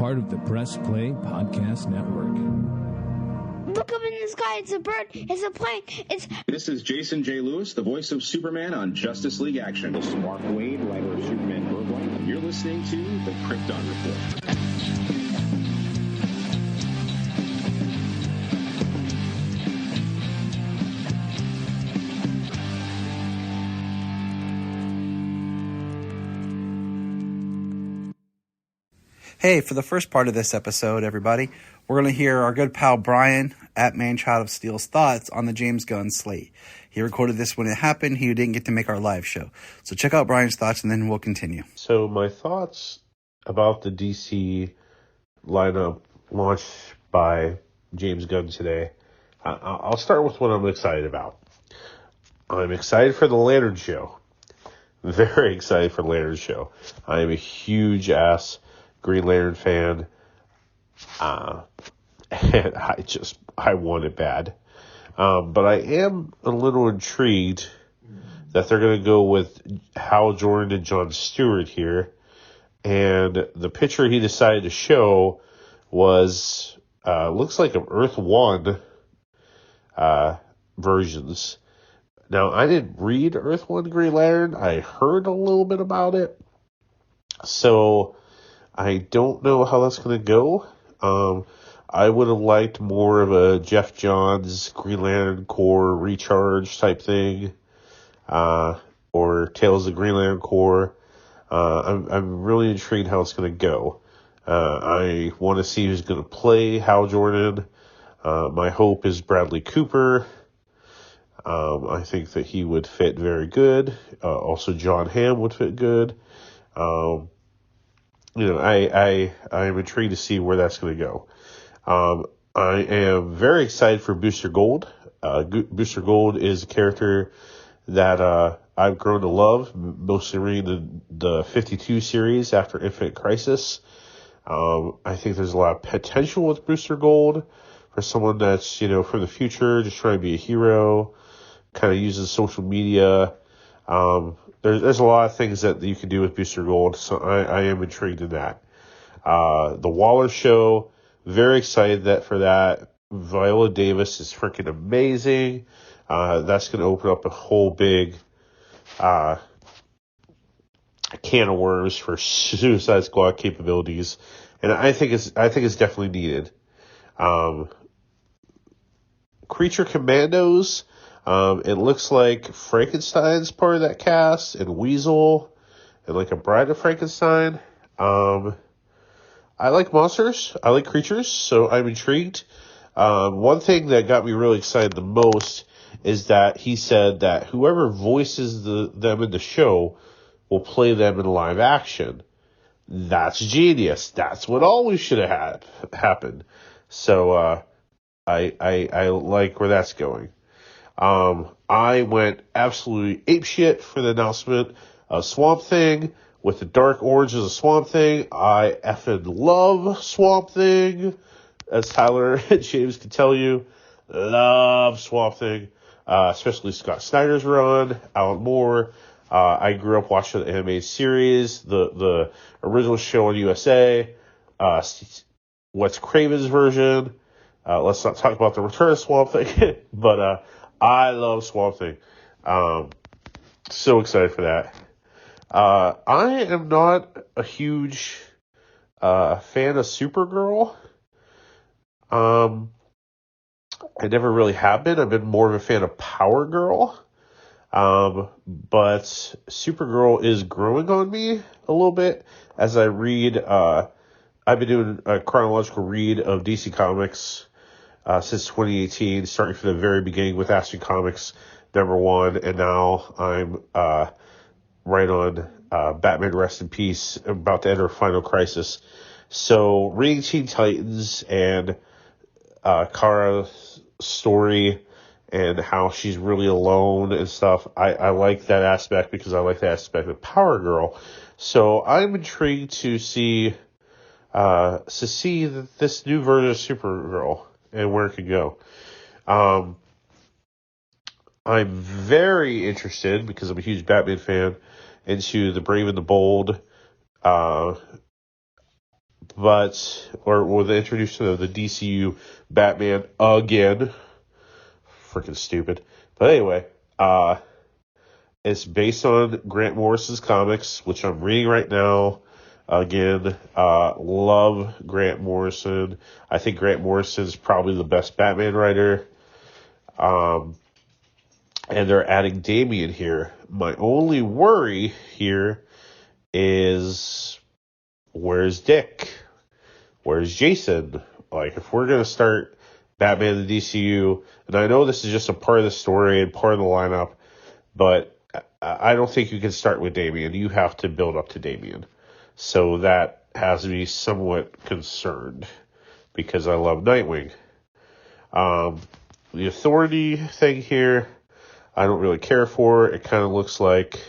part of the Press Play Podcast Network. Look up in the sky. It's a bird. It's a plane. This is Jason J. Lewis, the voice of Superman on Justice League Action. This is Mark Wade, writer of Superman Worldwide. You're listening to the Krypton Report. Hey, for the first part of this episode, everybody, we're going to hear our good pal Brian at Manchild of Steel's thoughts on the James Gunn slate. He recorded this when it happened. He didn't get to make our live show. So check out Brian's thoughts and then we'll continue. So my thoughts about the DC lineup launched by James Gunn today. I'll start with what I'm excited about. I'm excited for the Lantern Show. Very excited for the Lantern Show. I am a huge Green Lantern fan, and I want it bad. But I am a little intrigued that they're going to go with Hal Jordan and John Stewart here. And the picture he decided to show was, looks like of Earth 1 versions. Now, I didn't read Earth 1 Green Lantern. I heard a little bit about it. So I don't know how that's going to go. I would have liked more of a Jeff Johns Green Lantern Corps Recharge type thing, or Tales of Green Lantern Corps. I'm really intrigued how it's going to go. I want to see who's going to play Hal Jordan. My hope is Bradley Cooper. I think that he would fit very good. Also, John Hamm would fit good. I am intrigued to see where that's going to go. I am very excited for Booster Gold. Booster Gold is a character that I've grown to love, mostly reading the 52 series after Infinite Crisis. I think there's a lot of potential with Booster Gold for someone that's, from the future, just trying to be a hero, kind of uses social media. There's a lot of things that you can do with Booster Gold, so I am intrigued in that. The Waller Show, very excited for that. Viola Davis is freaking amazing. That's going to open up a whole big can of worms for Suicide Squad capabilities, and I think it's definitely needed. Creature Commandos. It looks like Frankenstein's part of that cast, and Weasel, and like a Bride of Frankenstein. I like monsters. I like creatures, so I'm intrigued. One thing that got me really excited the most is that he said that whoever voices them in the show will play them in live action. That's genius. That's what always should have happened. So I like where that's going. I went absolutely apeshit for the announcement of Swamp Thing with the dark orange as a Swamp Thing. I effing love Swamp Thing, as Tyler and James can tell you. Love Swamp Thing, especially Scott Snyder's run, Alan Moore. I grew up watching the animated series, the original show on USA, Wes Craven's version. Let's not talk about the Return of Swamp Thing, but I love Swamp Thing. So excited for that. I am not a huge fan of Supergirl. I never really have been. I've been more of a fan of Power Girl. But Supergirl is growing on me a little bit as I read. I've been doing a chronological read of DC Comics since 2018, starting from the very beginning with Action Comics #1, and now I'm right on Batman Rest in Peace, about to enter Final Crisis. So reading Teen Titans and Kara's story and how she's really alone and stuff, I like that aspect because I like that aspect of Power Girl. So I'm intrigued to see this new version of Supergirl and where it could go. I'm very interested, because I'm a huge Batman fan, into the Brave and the Bold or they introduced the DCU Batman again. Freaking stupid. But anyway, it's based on Grant Morrison's comics, which I'm reading right now. Again, love Grant Morrison. I think Grant Morrison is probably the best Batman writer. And they're adding Damian here. My only worry here is, where's Dick? Where's Jason? Like, if we're going to start Batman in the DCU, and I know this is just a part of the story and part of the lineup, but I don't think you can start with Damian. You have to build up to Damian. So that has me somewhat concerned because I love Nightwing. The Authority thing here, I don't really care for. It kind of looks like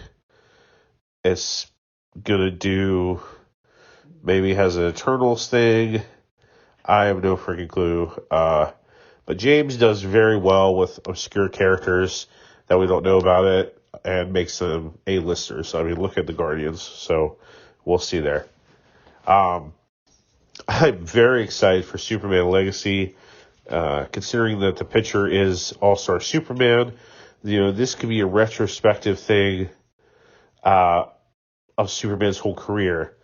it's going to do, maybe has an Eternals thing. I have no freaking clue. But James does very well with obscure characters that we don't know about it and makes them A-listers. I mean, look at the Guardians. So we'll see there. I'm very excited for Superman Legacy, considering that the picture is All-Star Superman. You know, this could be a retrospective thing of Superman's whole career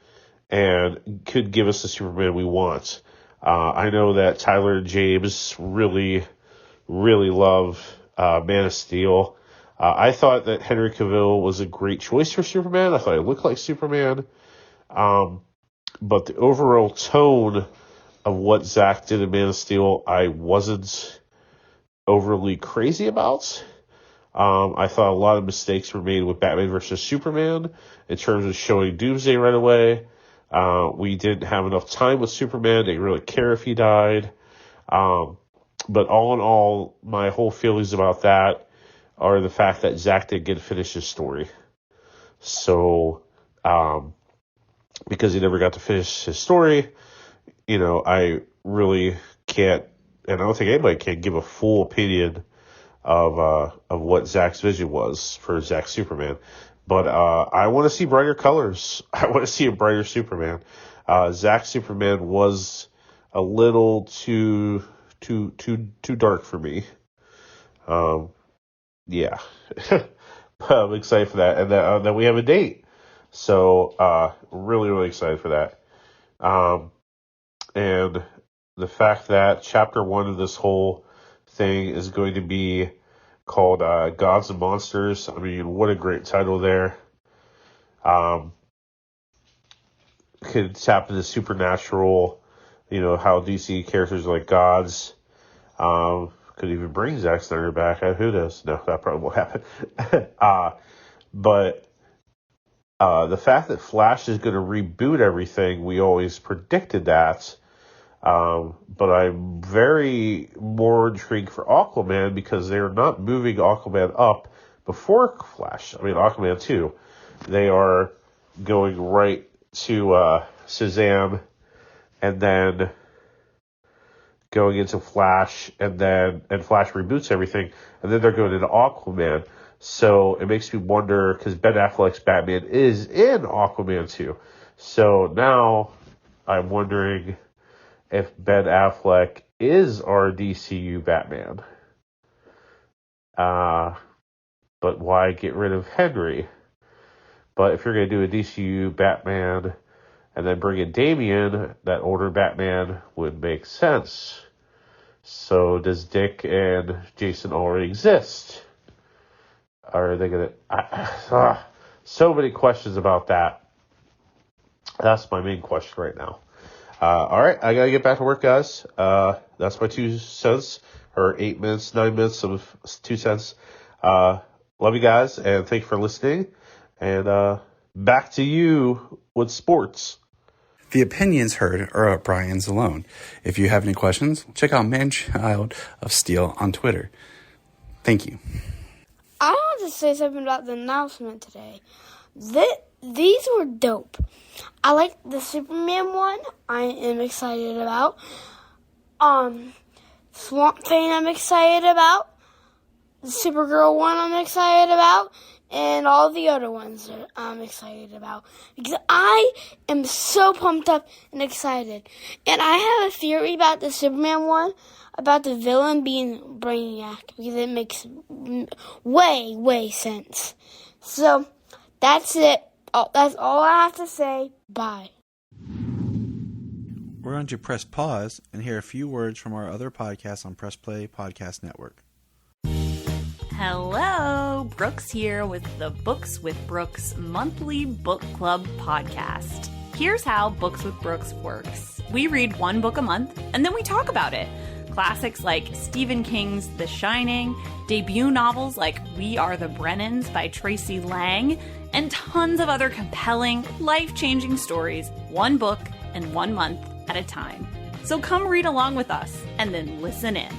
and could give us the Superman we want. I know that Tyler and James really, really love Man of Steel. I thought that Henry Cavill was a great choice for Superman. I thought he looked like Superman. But the overall tone of what Zack did in Man of Steel, I wasn't overly crazy about. I thought a lot of mistakes were made with Batman versus Superman in terms of showing Doomsday right away. We didn't have enough time with Superman. They didn't really care if he died. But all in all, my whole feelings about that are the fact that Zack didn't get to finish his story. So, because he never got to finish his story, you know, I really can't, and I don't think anybody can give a full opinion of what Zack's vision was for Zack's Superman. But I want to see brighter colors. I want to see a brighter Superman. Zack's Superman was a little too dark for me. Yeah. I'm excited for that. And then we have a date. So really, really excited for that. And the fact that chapter 1 of this whole thing is going to be called Gods and Monsters. I mean, what a great title there. Could tap into supernatural, you know, how DC characters are like gods. Could even bring Zack Snyder back. Who knows? No, that probably won't happen. But the fact that Flash is going to reboot everything, we always predicted that. But I'm very more intrigued for Aquaman because they're not moving Aquaman up before Flash. I mean, Aquaman 2. They are going right to Shazam and then going into Flash and Flash reboots everything and then they're going into Aquaman. So it makes me wonder because Ben Affleck's Batman is in Aquaman 2. So now I'm wondering if Ben Affleck is our DCU Batman. But why get rid of Henry? But if you're going to do a DCU Batman and then bring in Damian, that older Batman would make sense. So does Dick and Jason already exist? Are they going to... so many questions about that. That's my main question right now. All right, I got to get back to work, guys. That's my 2 cents, or 8 minutes, 9 minutes of 2 cents. Love you guys, and thank you for listening. And back to you with sports. The opinions heard are Brian's alone. If you have any questions, check out Manchild of Steel on Twitter. Thank you. I want to say something about the announcement today. These were dope. I like the Superman one. I am excited about. Swamp Thing I'm excited about. The Supergirl one I'm excited about. and all the other ones that I'm excited about. Because I am so pumped up and excited. And I have a theory about the Superman one, about the villain being Brainiac, because it makes way sense. So, that's it. That's all I have to say. Bye. We're going to press pause and hear a few words from our other podcasts on Press Play Podcast Network. Hello, Brooks here with the Books with Brooks monthly book club podcast. Here's how Books with Brooks works. We read one book a month and then we talk about it. Classics like Stephen King's The Shining, debut novels like We Are the Brennans by Tracy Lang, and tons of other compelling, life-changing stories, one book and 1 month at a time. So come read along with us and then listen in.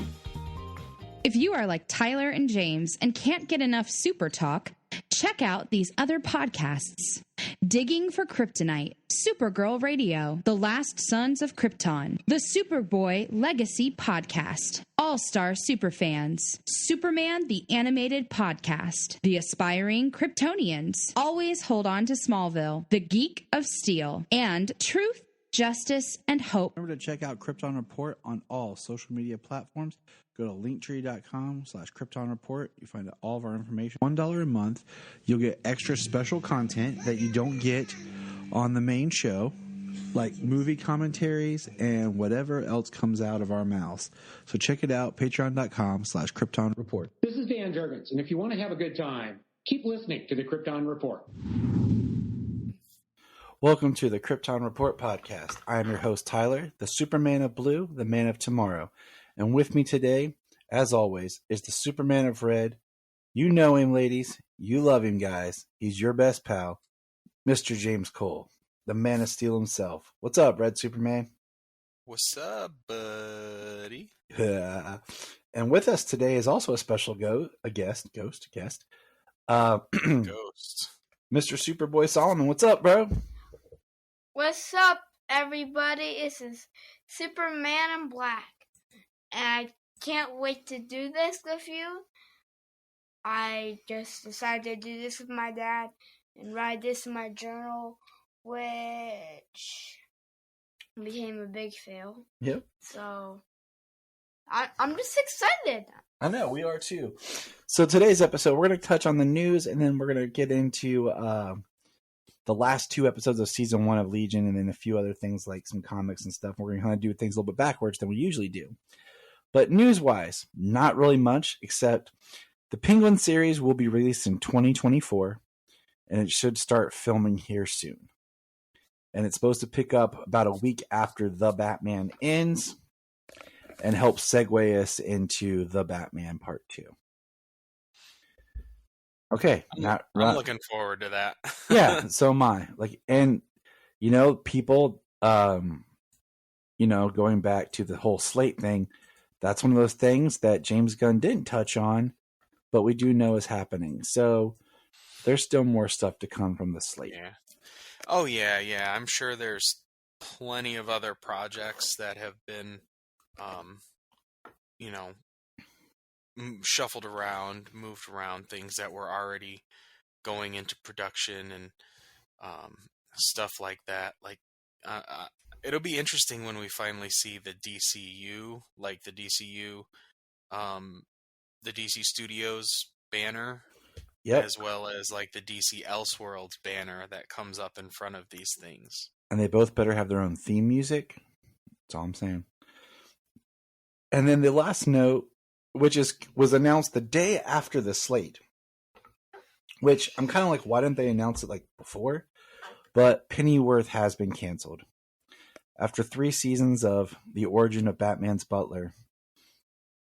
If you are like Tyler and James and can't get enough Super Talk, check out these other podcasts. Digging for Kryptonite, Supergirl Radio, The Last Sons of Krypton, the Superboy Legacy Podcast, All-Star Superfans, Superman the Animated Podcast, The Aspiring Kryptonians, Always Hold On to Smallville, The Geek of Steel, and Truth, Justice, and Hope. Remember to check out Krypton Report on all social media platforms. Go to linktree.com/Krypton Report. You find out all of our information. $1 a month. You'll get extra special content that you don't get on the main show, like movie commentaries and whatever else comes out of our mouths. So check it out, patreon.com/Krypton Report. This is Dan Jurgens, and if you want to have a good time, keep listening to the Krypton Report. Welcome to the Krypton Report podcast. I am your host, Tyler, the Superman of Blue, the Man of Tomorrow. And with me today, as always, is the Superman of Red. You know him, ladies. You love him, guys. He's your best pal, Mr. James Cole, the Man of Steel himself. What's up, Red Superman? What's up, buddy? And with us today is also a special ghost. Ghost. Mr. Superboy Solomon. What's up, bro? What's up, everybody? This is Superman in Black. And I can't wait to do this with you. I just decided to do this with my dad and write this in my journal, which became a big fail. Yep. So, I'm just excited. I know, we are too. So today's episode, we're going to touch on the news, and then we're going to get into the last 2 episodes of Season 1 of Legion, and then a few other things like some comics and stuff. We're going to kind of do things a little bit backwards than we usually do. But news-wise, not really much, except the Penguin series will be released in 2024, and it should start filming here soon. And it's supposed to pick up about a week after The Batman ends and help segue us into The Batman Part 2. Okay. I'm looking forward to that. Yeah, so am I. People, going back to the whole Slate thing, that's one of those things that James Gunn didn't touch on, but we do know is happening. So there's still more stuff to come from the Slate. Yeah. Oh, yeah. I'm sure there's plenty of other projects that have been, shuffled around, moved around, things that were already going into production and stuff like that. It'll be interesting when we finally see the DCU, the DC Studios banner, as well as the DC Elseworlds banner that comes up in front of these things. And they both better have their own theme music. That's all I'm saying. And then the last note, which was announced the day after the Slate, which I'm kind of like, why didn't they announce it before? But Pennyworth has been canceled. After 3 seasons of The Origin of Batman's Butler,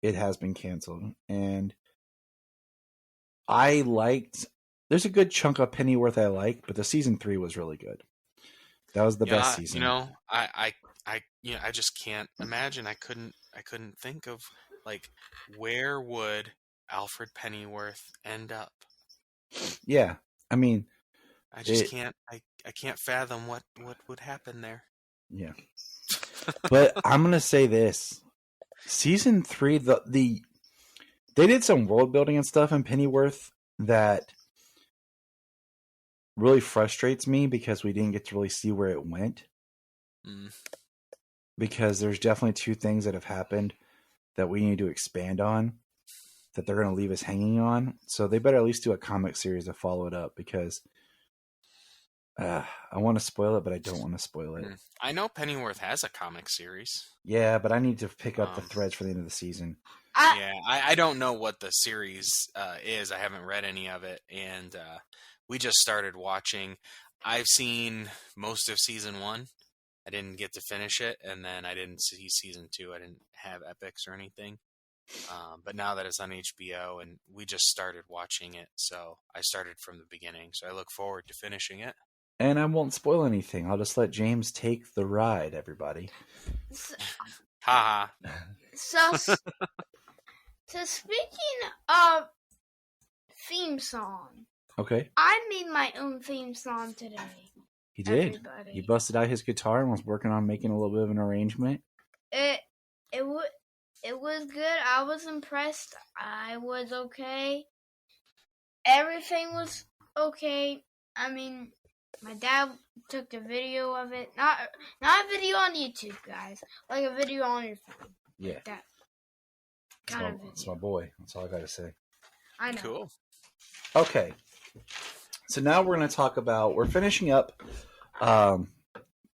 it has been canceled. And there's a good chunk of Pennyworth I like, but the season 3 was really good. That was the best season. I just can't imagine. I couldn't think of where would Alfred Pennyworth end up? Yeah, I mean, I just can't. I can't fathom what would happen there. Yeah, but I'm gonna say this: season 3, they did some world building and stuff in Pennyworth that really frustrates me because we didn't get to really see where it went. Because there's definitely two things that have happened that we need to expand on that they're going to leave us hanging on. So they better at least do a comic series to follow it up because I want to spoil it, but I don't want to spoil it. I know Pennyworth has a comic series. Yeah, but I need to pick up the threads for the end of the season. I don't know what the series is. I haven't read any of it, and we just started watching. I've seen most of season 1. I didn't get to finish it, and then I didn't see season 2. I didn't have Epix or anything. But now that it's on HBO, and we just started watching it, so I started from the beginning. So I look forward to finishing it. And I won't spoil anything. I'll just let James take the ride, everybody. Ha So speaking of theme song, okay, I made my own theme song today. He did. Everybody. He busted out his guitar and was working on making a little bit of an arrangement. It was good. I was impressed. I was okay. Everything was okay. I mean, my dad took a video of it. Not a video on YouTube, guys. Like a video on your phone. Yeah. That kind of video. That's my boy. That's all I got to say. I know. Cool. Okay. So now we're going to talk about, we're finishing up The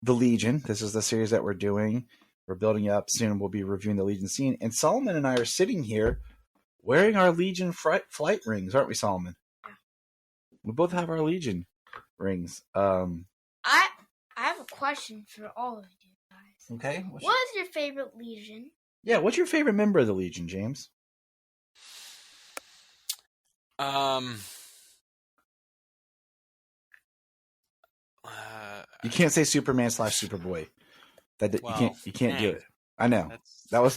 Legion. This is the series that we're doing. We're building up. Soon we'll be reviewing the Legion scene. And Solomon and I are sitting here wearing our Legion flight rings, aren't we, Solomon? Yeah. We both have our Legion rings. I have a question for all of you guys. Okay. What is your favorite Legion? Yeah, what's your favorite member of the Legion, James? You can't say Superman / Superboy. You can't do it. I know. That's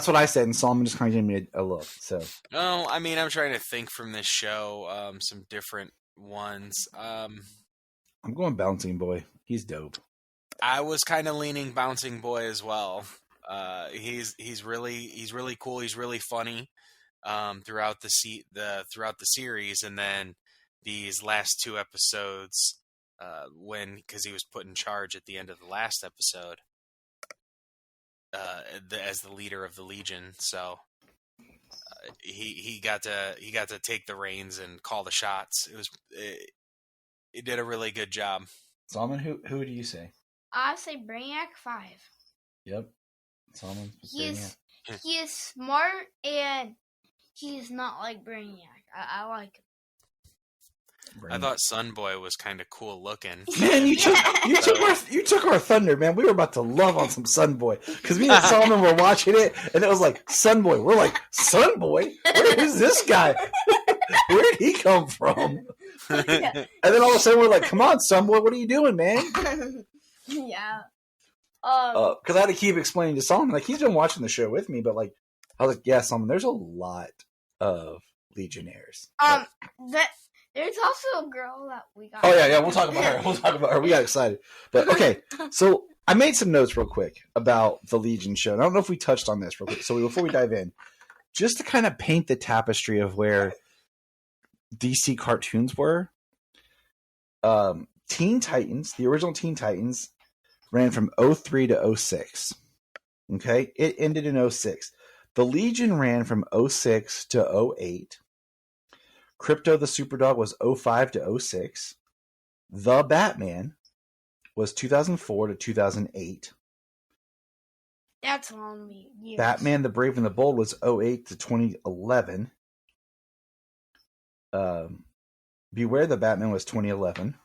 what I said, and Solomon just kind of gave me a look. So. Oh, I mean, I'm trying to think from this show, some different ones. I'm going Bouncing Boy. He's dope. I was kind of leaning Bouncing Boy as well. He's really cool. He's really funny throughout the series, and then these last 2 episodes, because he was put in charge at the end of the last episode as the leader of the Legion. So he got to take the reins and call the shots. He did a really good job. Solomon, who do you say? I say Brainiac 5. Yep. Solomon. He is smart and he's not like Brainiac. I like him. I thought Sunboy was kind of cool looking. Man, you took our thunder, man. We were about to love on some Sunboy because me and Solomon were watching it, and it was like Sunboy. We're like, Sunboy? Where is this guy? Where did he come from? And then all of a sudden we're like, come on, Sunboy, what are you doing, man? Yeah. Because I had to keep explaining to Solomon, like he's been watching the show with me, but like I was like, yeah, Solomon, there's a lot of Legionnaires. There's also a girl that we got. Oh yeah, we'll talk about her. We got excited. But okay, so I made some notes real quick about the Legion show. And I don't know if we touched on this real quick. So before we dive in, just to kind of paint the tapestry of where DC cartoons were, Teen Titans, the original Teen Titans, ran from 03 to 06. Okay, it ended in 06. The Legion ran from 06 to 08. Crypto the Superdog was 05 to 06. The Batman was 2004 to 2008. That's long years. Batman the Brave and the Bold was 08 to 2011. Beware the Batman was 2011.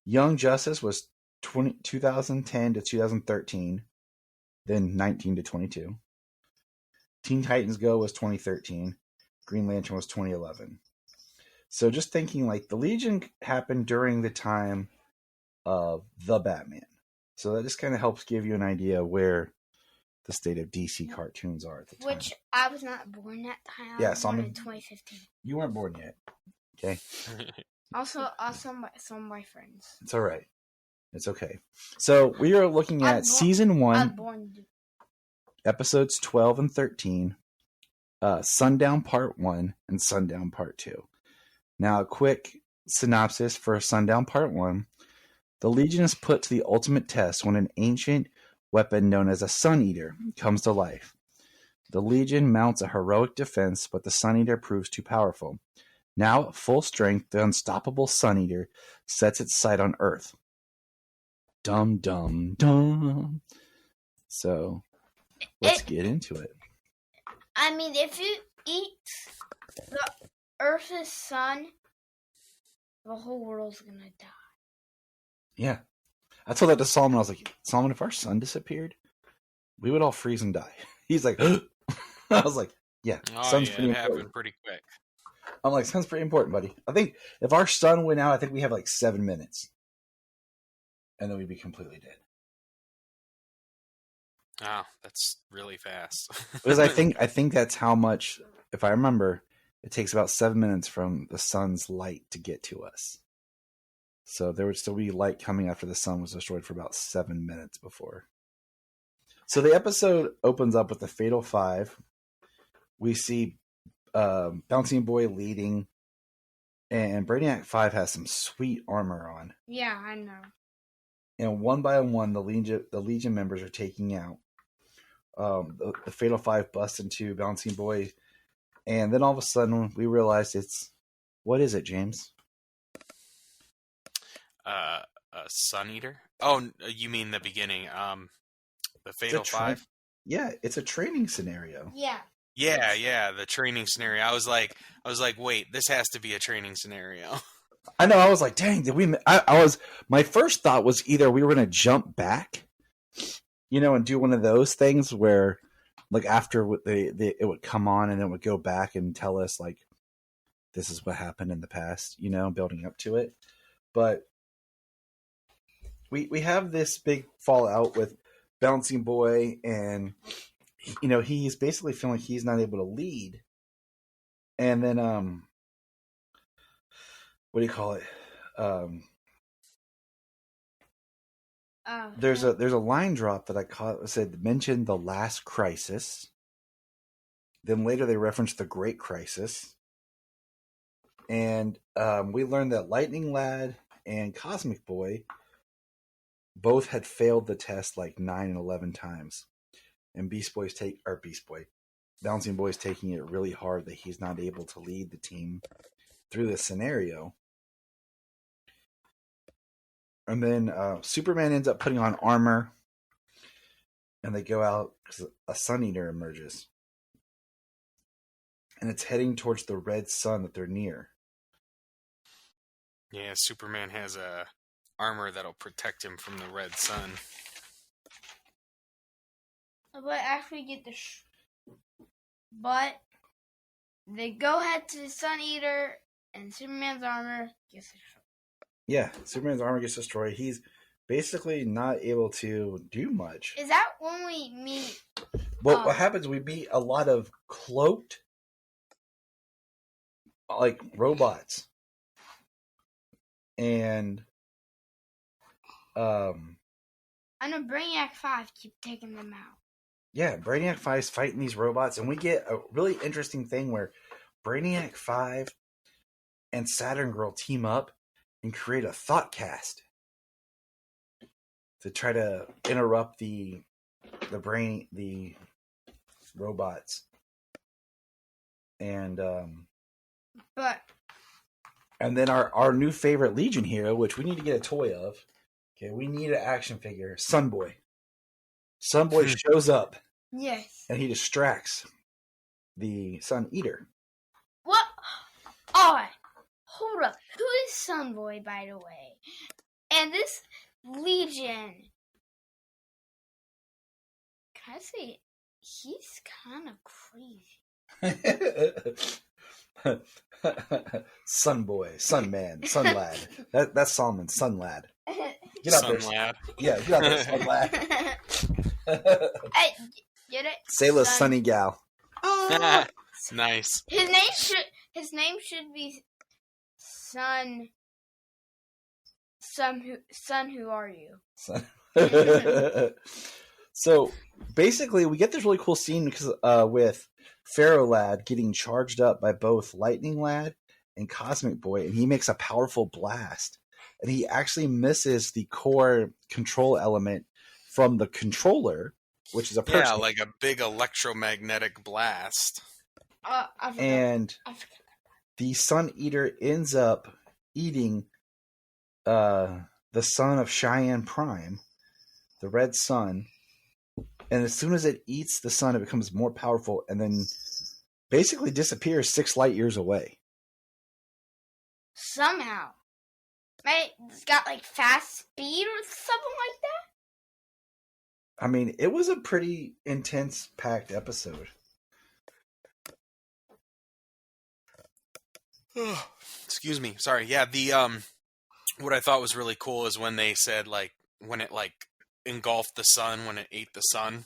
Young Justice was 2010 to 2013. Then 19 to 22. Teen Titans Go was 2013. Green Lantern was 2011. So just thinking like the Legion happened during the time of the Batman. So that just kind of helps give you an idea where the state of DC cartoons are at the time. Which I was not born that time. I was born in 2015. You weren't born yet. Okay. Also some of my friends. It's all right. It's okay. So we are looking at season 1, episodes 12 and 13. Sundown Part 1 and Sundown Part 2. Now, a quick synopsis for Sundown Part 1. The Legion is put to the ultimate test when an ancient weapon known as a Sun Eater comes to life. The Legion mounts a heroic defense, but the Sun Eater proves too powerful. Now at full strength, the unstoppable Sun Eater sets its sight on Earth. Dum dum dum. So, let's get into it. I mean, if you eat the Earth's sun, the whole world's gonna die. Yeah. I told that to Solomon. I was like, Solomon, if our sun disappeared, we would all freeze and die. He's like, I was like, yeah, sun's pretty important. Happened pretty quick. I'm like, sun's pretty important, buddy. I think if our sun went out, I think we have like 7 minutes. And then we'd be completely dead. Oh, that's really fast. Because I think that's how much, if I remember, it takes about 7 minutes from the sun's light to get to us. So there would still be light coming after the sun was destroyed for about 7 minutes before. So the episode opens up with the Fatal Five. We see Bouncing Boy leading, and Brainiac 5 has some sweet armor on. Yeah, I know. And one by one, the Legion members are taking out. The Fatal Five bust into Bouncing Boy, and then all of a sudden we realize what is it, James? A Sun Eater? Oh, you mean the beginning? The Fatal Five? Yeah, it's a training scenario. Yeah. Yeah, the training scenario. I was like, wait, this has to be a training scenario. I know. I was like, dang, did we? My first thought was either we were going to jump back, and do one of those things where, like, after it would come on and it would go back and tell us, like, this is what happened in the past, building up to it. But we have this big fallout with Bouncing Boy, and he's basically feeling like he's not able to lead. And then what do you call it? There's a line drop that I caught that said mention the last crisis. Then later they referenced the Great Crisis. And we learned that Lightning Lad and Cosmic Boy both had failed the test like 9 and 11 times. And Bouncing Boy's taking it really hard that he's not able to lead the team through this scenario. And then Superman ends up putting on armor, and they go out because a Sun Eater emerges. And it's heading towards the red sun that they're near. Yeah, Superman has a armor that'll protect him from the red sun. But after we get but they go head to the Sun Eater, and Superman's armor gets destroyed. Yeah, Superman's armor gets destroyed. He's basically not able to do much. Is that when we meet? Well, what happens? We meet a lot of cloaked, like, robots, and I know Brainiac 5 keep taking them out. Yeah, Brainiac 5 is fighting these robots, and we get a really interesting thing where Brainiac 5 and Saturn Girl team up and create a Thoughtcast to try to interrupt the robots. And then our new favorite Legion hero, which we need to get a toy of. Okay, we need an action figure, Sunboy. Sunboy shows up. Yes. And he distracts the Sun Eater. What? Alright. Hold up. Who is Sunboy, by the way? And this Legion. Can I say he's kind of crazy. Sunboy, Sunman, Sunlad. That's Solomon, Sunlad. Get out there. Sunlad. Yeah, get out there, Sunlad. Hey, get it? Sayla Sunny Gal. Oh. Nice. His name should be Sun. Who are you? So basically, we get this really cool scene because with Pharaoh Lad getting charged up by both Lightning Lad in Cosmic Boy, and he makes a powerful blast. And he actually misses the core control element from the controller, which is a person. Yeah, like a big electromagnetic blast. I forgot. And I forgot. the Sun Eater ends up eating the sun of Cheyenne Prime, the red sun. And as soon as it eats the sun, it becomes more powerful and then basically disappears 6 light years away. Somehow. Right? It's got like fast speed or something like that? I mean, it was a pretty intense, packed episode. Excuse me. Sorry. Yeah, the what I thought was really cool is when they said like when it like engulfed the sun, when it ate the sun,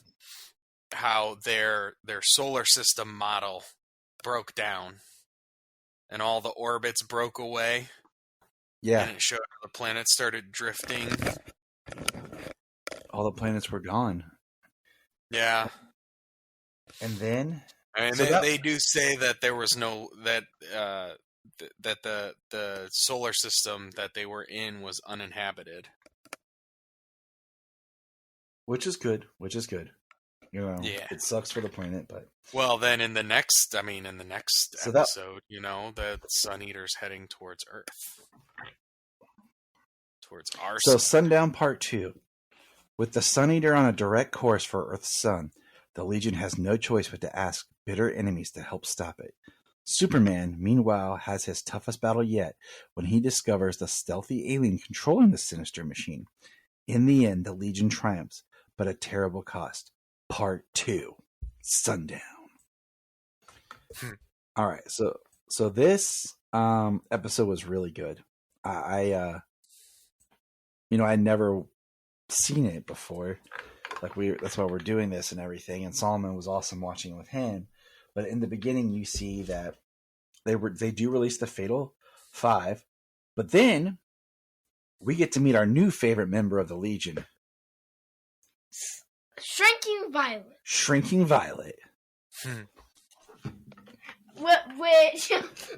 how their solar system model broke down and all the orbits broke away. Yeah. And it showed how the planets started drifting. All the planets were gone. Yeah. And then I mean, they do say that there was no that the solar system that they were in was uninhabited. Which is good. You know, Yeah. It sucks for the planet, but Well, then in the next episode, you know, the Sun Eater's heading towards Earth. Towards our So sun. Sundown Part 2. With the Sun Eater on a direct course for Earth's sun, the Legion has no choice but to ask bitter enemies to help stop it. Superman, meanwhile, has his toughest battle yet when he discovers the stealthy alien controlling the sinister machine. In the end, the Legion triumphs, but at terrible cost. Part 2. Sundown. All right, so this episode was really good. I I'd never seen it before. That's why we're doing this and everything. And Solomon was awesome watching with him. But in the beginning, you see that they do release the Fatal 5, but then we get to meet our new favorite member of the Legion, Shrinking Violet. Which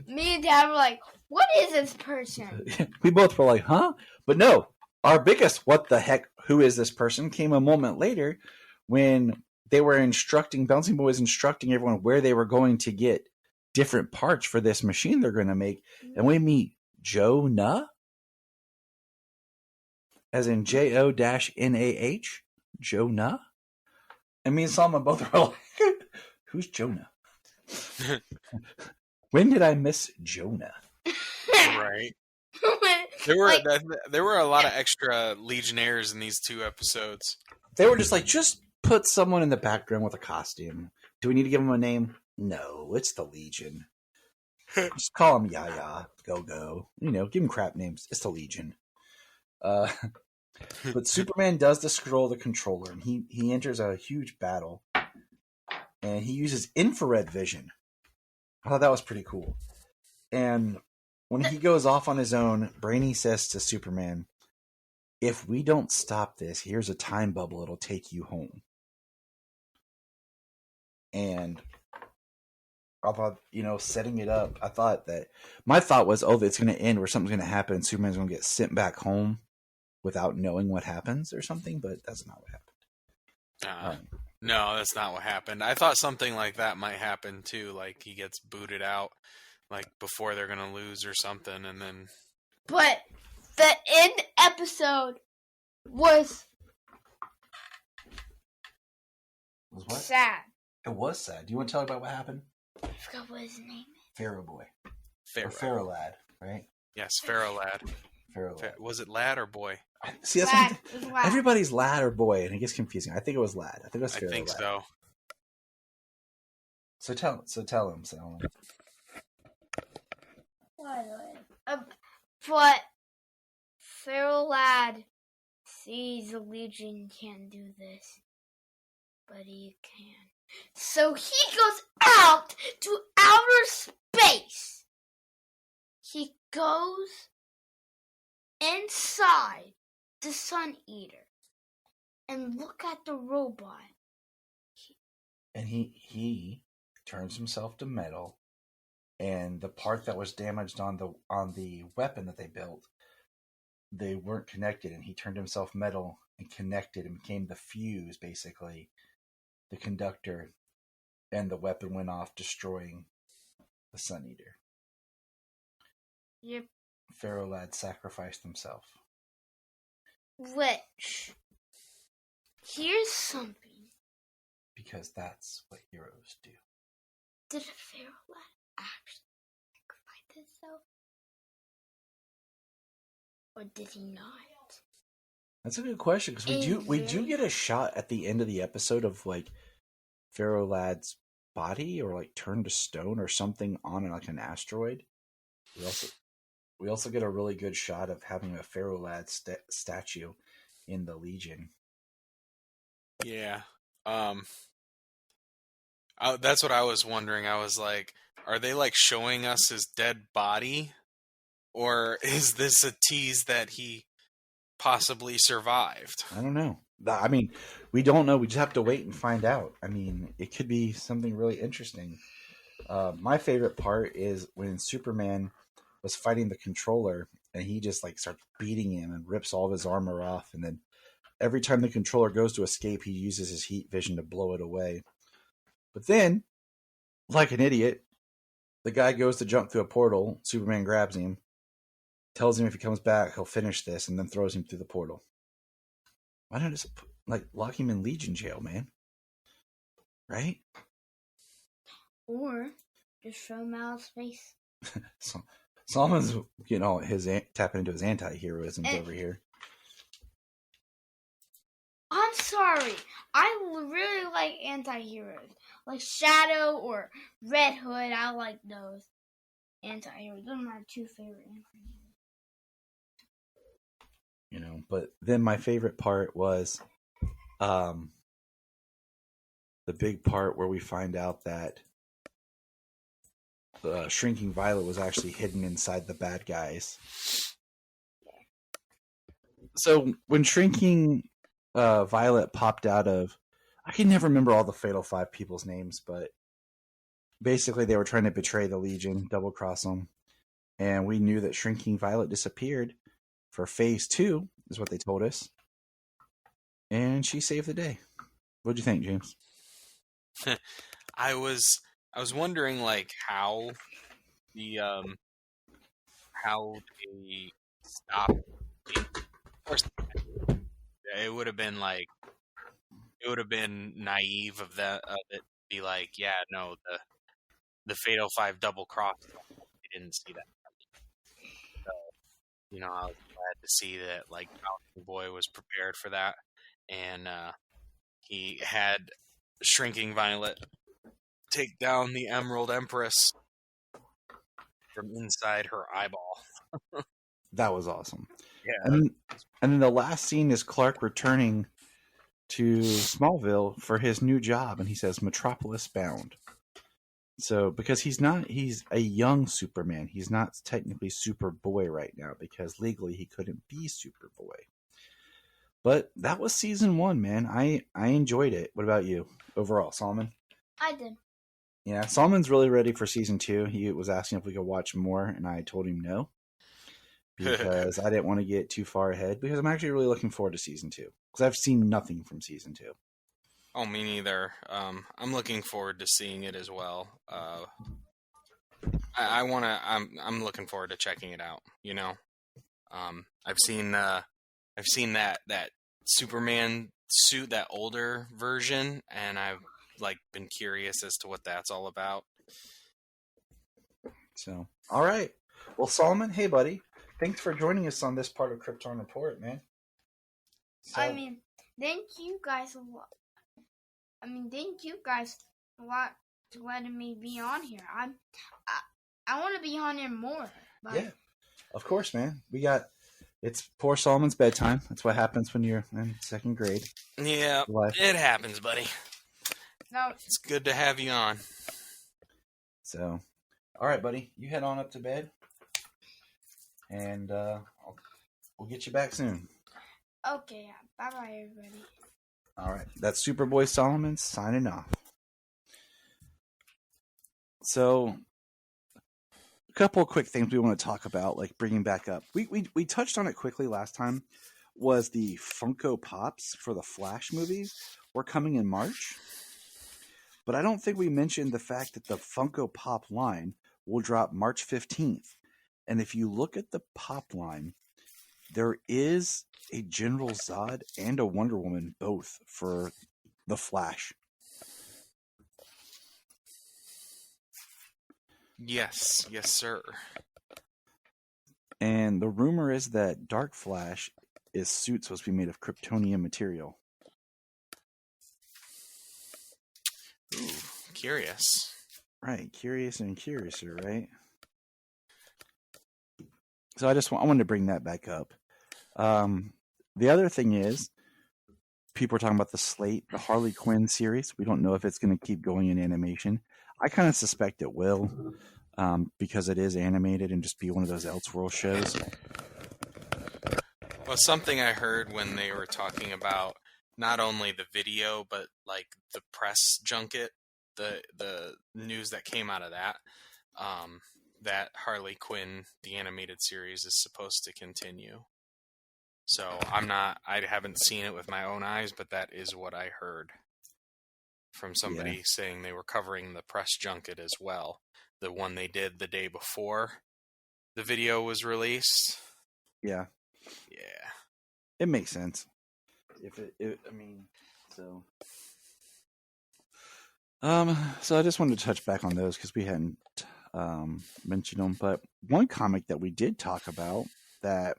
me and Dad were like, what is this person? We both were like, huh? But no, our biggest what the heck, who is this person, came a moment later when they were Bouncing Boys instructing everyone where they were going to get different parts for this machine they're going to make. And we meet Jonah, as in Jonah, Jonah. And me and Solomon both were like, who's Jonah? When did I miss Jonah? Right. There were a lot of extra Legionnaires in these 2 episodes. They were just like, just put someone in the background with a costume. Do we need to give them a name? No, it's the Legion. Just call them Yaya, Go-Go. Give them crap names. It's the Legion. But Superman does destroy the controller, and he enters a huge battle, and he uses infrared vision. I thought that was pretty cool. And when he goes off on his own, Brainy says to Superman, if we don't stop this, here's a time bubble. It'll take you home. And I thought, setting it up, my thought was, it's going to end where something's going to happen and Superman's going to get sent back home without knowing what happens or something, but that's not what happened. No, that's not what happened. I thought something like that might happen too, like he gets booted out, like before they're going to lose or something, and then... But the end episode was what? Sad. It was sad. Do you want to tell about what happened? I forgot what his name is. Pharaoh Boy. Pharaoh. Or Pharaoh Lad, right? Yes, Pharaoh Lad. Pharaoh Lad. Was it lad or boy? See, that's Lad. Everybody's lad or boy, and it gets confusing. I think it was lad. I think it was Pharaoh Lad. So. So tell him, Salmon. But Pharaoh Lad sees the Legion can't do this, but he can. So he goes out to outer space. He goes inside the Sun Eater and look at the robot. And he turns himself to metal and the part that was damaged on the weapon that they built, they weren't connected, and he turned himself metal and connected and became the fuse, basically, the conductor, and the weapon went off, destroying the Sun Eater. Yep. Pharaoh Lad sacrificed himself. Which, here's something. Because that's what heroes do. Did Pharaoh Lad actually sacrifice himself? Or did he not? That's a good question, because we do get a shot at the end of the episode of like Pharaoh Lad's body, or like turned to stone or something on like an asteroid. We also get a really good shot of having a Pharaoh Lad statue in the Legion. Yeah. That's what I was wondering. I was like, are they like showing us his dead body? Or is this a tease that he possibly survived? I don't know. I mean, we don't know. We just have to wait and find out. I mean, it could be something really interesting. My favorite part is when Superman was fighting the Controller, and he just like starts beating him and rips all of his armor off, and then every time the Controller goes to escape, he uses his heat vision to blow it away. But then, like an idiot, the guy goes to jump through a portal. Superman grabs him, tells him if he comes back, he'll finish this, and then throws him through the portal. Why not just lock him in Legion jail, man? Right? Or just show him out of space. So, Solomon's, tapping into his anti-heroism over here. I'm sorry. I really like anti-heroes. Like Shadow or Red Hood. I like those anti-heroes. Those are my two favorite anti-heroes. But then my favorite part was the big part where we find out that the Shrinking Violet was actually hidden inside the bad guys. So when Shrinking Violet popped out of, I can never remember all the Fatal Five people's names, but basically they were trying to betray the Legion, double cross them, and we knew that Shrinking Violet disappeared for Phase 2, is what they told us, and she saved the day. What'd you think, James? I was wondering how they stopped. Of course, it would have been naive of it to be like, yeah, no, the Fatal Five double cross. They didn't see that. So, I was glad to see that Mountain Boy was prepared for that, and he had Shrinking Violet take down the Emerald Empress from inside her eyeball. That was awesome. Yeah. And then the last scene is Clark returning to Smallville for his new job, and he says Metropolis bound. So because he's a young Superman, he's not technically Superboy right now because legally he couldn't be Superboy. But that was season 1, man. I enjoyed it. What about you overall, Solomon? I did. Yeah, Solomon's really ready for season 2. He was asking if we could watch more, and I told him no. Because I didn't want to get too far ahead, because I'm actually really looking forward to season 2. Because I've seen nothing from season 2. Oh, me neither. I'm looking forward to seeing it as well. I'm looking forward to checking it out. I've seen that Superman suit, that older version, and I've been curious as to what that's all about. So, all right. Well, Solomon, hey buddy, thanks for joining us on this part of Krypton Report, man. So, thank you guys a lot. Thank you guys a lot for letting me be on here. I want to be on here more. But... Yeah, of course, man. It's poor Solomon's bedtime. That's what happens when you're in 2nd grade. Yeah, it happens, buddy. No, it's good to have you on. So, all right, buddy, you head on up to bed, and we'll get you back soon. Okay, bye-bye, everybody. All right, that's Superboy Solomon signing off. So, couple of quick things we want to talk about, like bringing back up. We touched on it quickly last time. Was the Funko Pops for the Flash movies were coming in March, but I don't think we mentioned the fact that the Funko Pop line will drop March 15th. And if you look at the Pop line, there is a General Zod and a Wonder Woman both for the Flash. Yes, sir. And the rumor is that Dark Flash is suit supposed to be made of Kryptonian material. Ooh, curious. Right, curious and curiouser, right? So I wanted to bring that back up. The other thing is, people are talking about the Slate, the Harley Quinn series. We don't know if it's going to keep going in animation. I kind of suspect it will, because it is animated and just be one of those Elseworld shows. Well, something I heard when they were talking about not only the video, but like the press junket, the news that came out of that, that Harley Quinn, the animated series, is supposed to continue. So I haven't seen it with my own eyes, but that is what I heard from somebody saying they were covering the press junket as well. The one they did the day before the video was released. Yeah. Yeah. It makes sense. So I just wanted to touch back on those because we hadn't mentioned them. But one comic that we did talk about that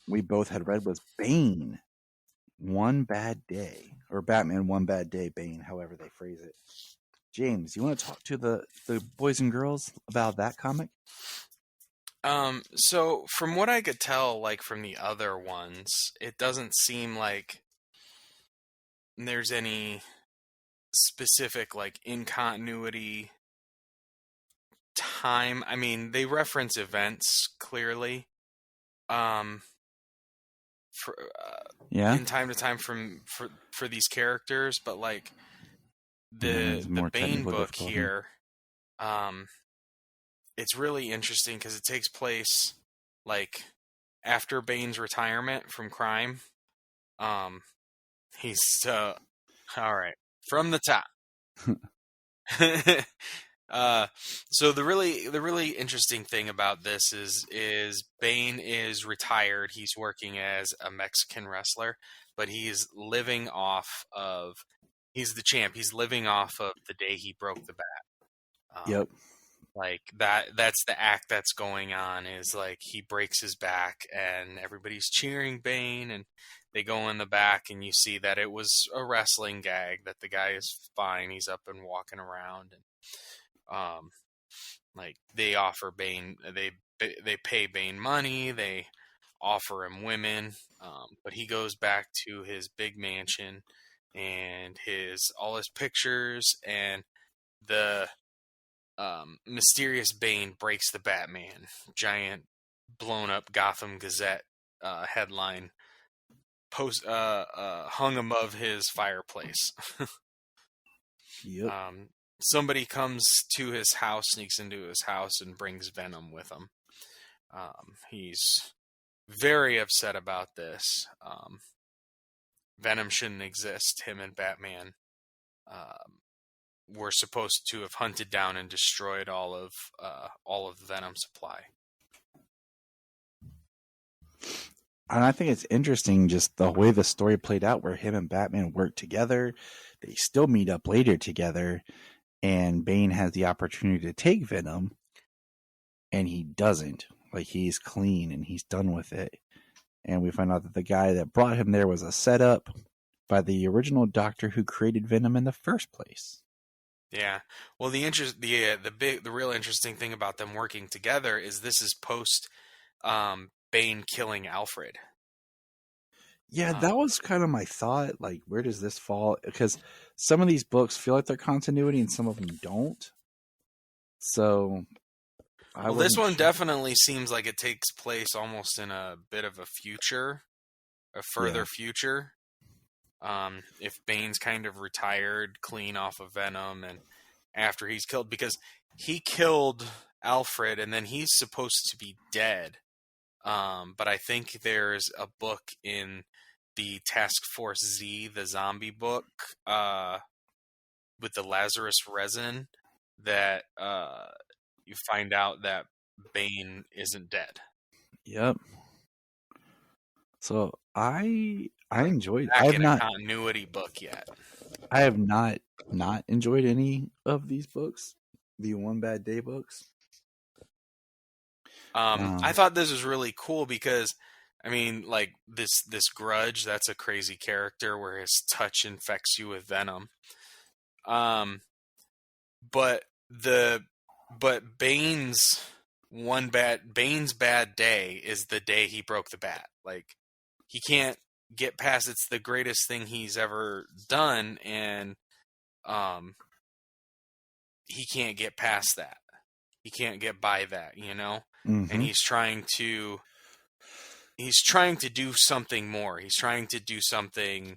we both had read was Bane, One Bad Day, or Batman One Bad Day, Bane, however they phrase it. James, you want to talk to the boys and girls about that comic? So from what I could tell, like from the other ones, it doesn't seem like there's any specific like in continuity time. I mean, they reference events clearly. In time to time for these characters, but like the Bane book here, it's really interesting because it takes place like after Bane's retirement from crime. He's all right from the top. So the really interesting thing about this is Bane is retired. He's working as a Mexican wrestler, but he's living off of he's the champ. He's living off of the day he broke the bat. Yep. Like that's the act that's going on is like he breaks his back and everybody's cheering Bane and they go in the back and you see that it was a wrestling gag, that the guy is fine. He's up and walking around and like they offer Bane, they pay Bane money, they offer him women, but he goes back to his big mansion and all his pictures, and the mysterious Bane breaks the Batman. Giant blown up Gotham Gazette headline hung above his fireplace. Yep. Somebody comes to his house, sneaks into his house, and brings Venom with him. He's very upset about this. Venom shouldn't exist. Him and Batman were supposed to have hunted down and destroyed all of the Venom supply. And I think it's interesting just the way the story played out, where him and Batman work together. They still meet up later together, and Bane has the opportunity to take Venom, and he doesn't. Like, he's clean and he's done with it. And we find out that the guy that brought him there was a setup by the original Doctor who created Venom in the first place. Yeah. Well, the real interesting thing about them working together is this is post Bane killing Alfred. Yeah, that was kind of my thought. Like, where does this fall? Because some of these books feel like they're continuity and some of them don't. So, this one definitely seems like it takes place almost in a bit of a future, a further future. If Bane's kind of retired, clean off of Venom, and after he's killed, because he killed Alfred and then he's supposed to be dead. But I think there's a book in the Task Force Z, the zombie book, with the Lazarus resin, that you find out that Bane isn't dead. Yep. So I enjoyed. Back I have in not a continuity book yet. I have not enjoyed any of these books, the One Bad Day books. I thought this was really cool because, I mean, like this Grudge, that's a crazy character where his touch infects you with venom. But Bane's bad day is the day he broke the bat. Like, he can't get past, it's the greatest thing he's ever done, and he can't get past that. He can't get by that, you know? Mm-hmm. And he's trying to do something more. He's trying to do something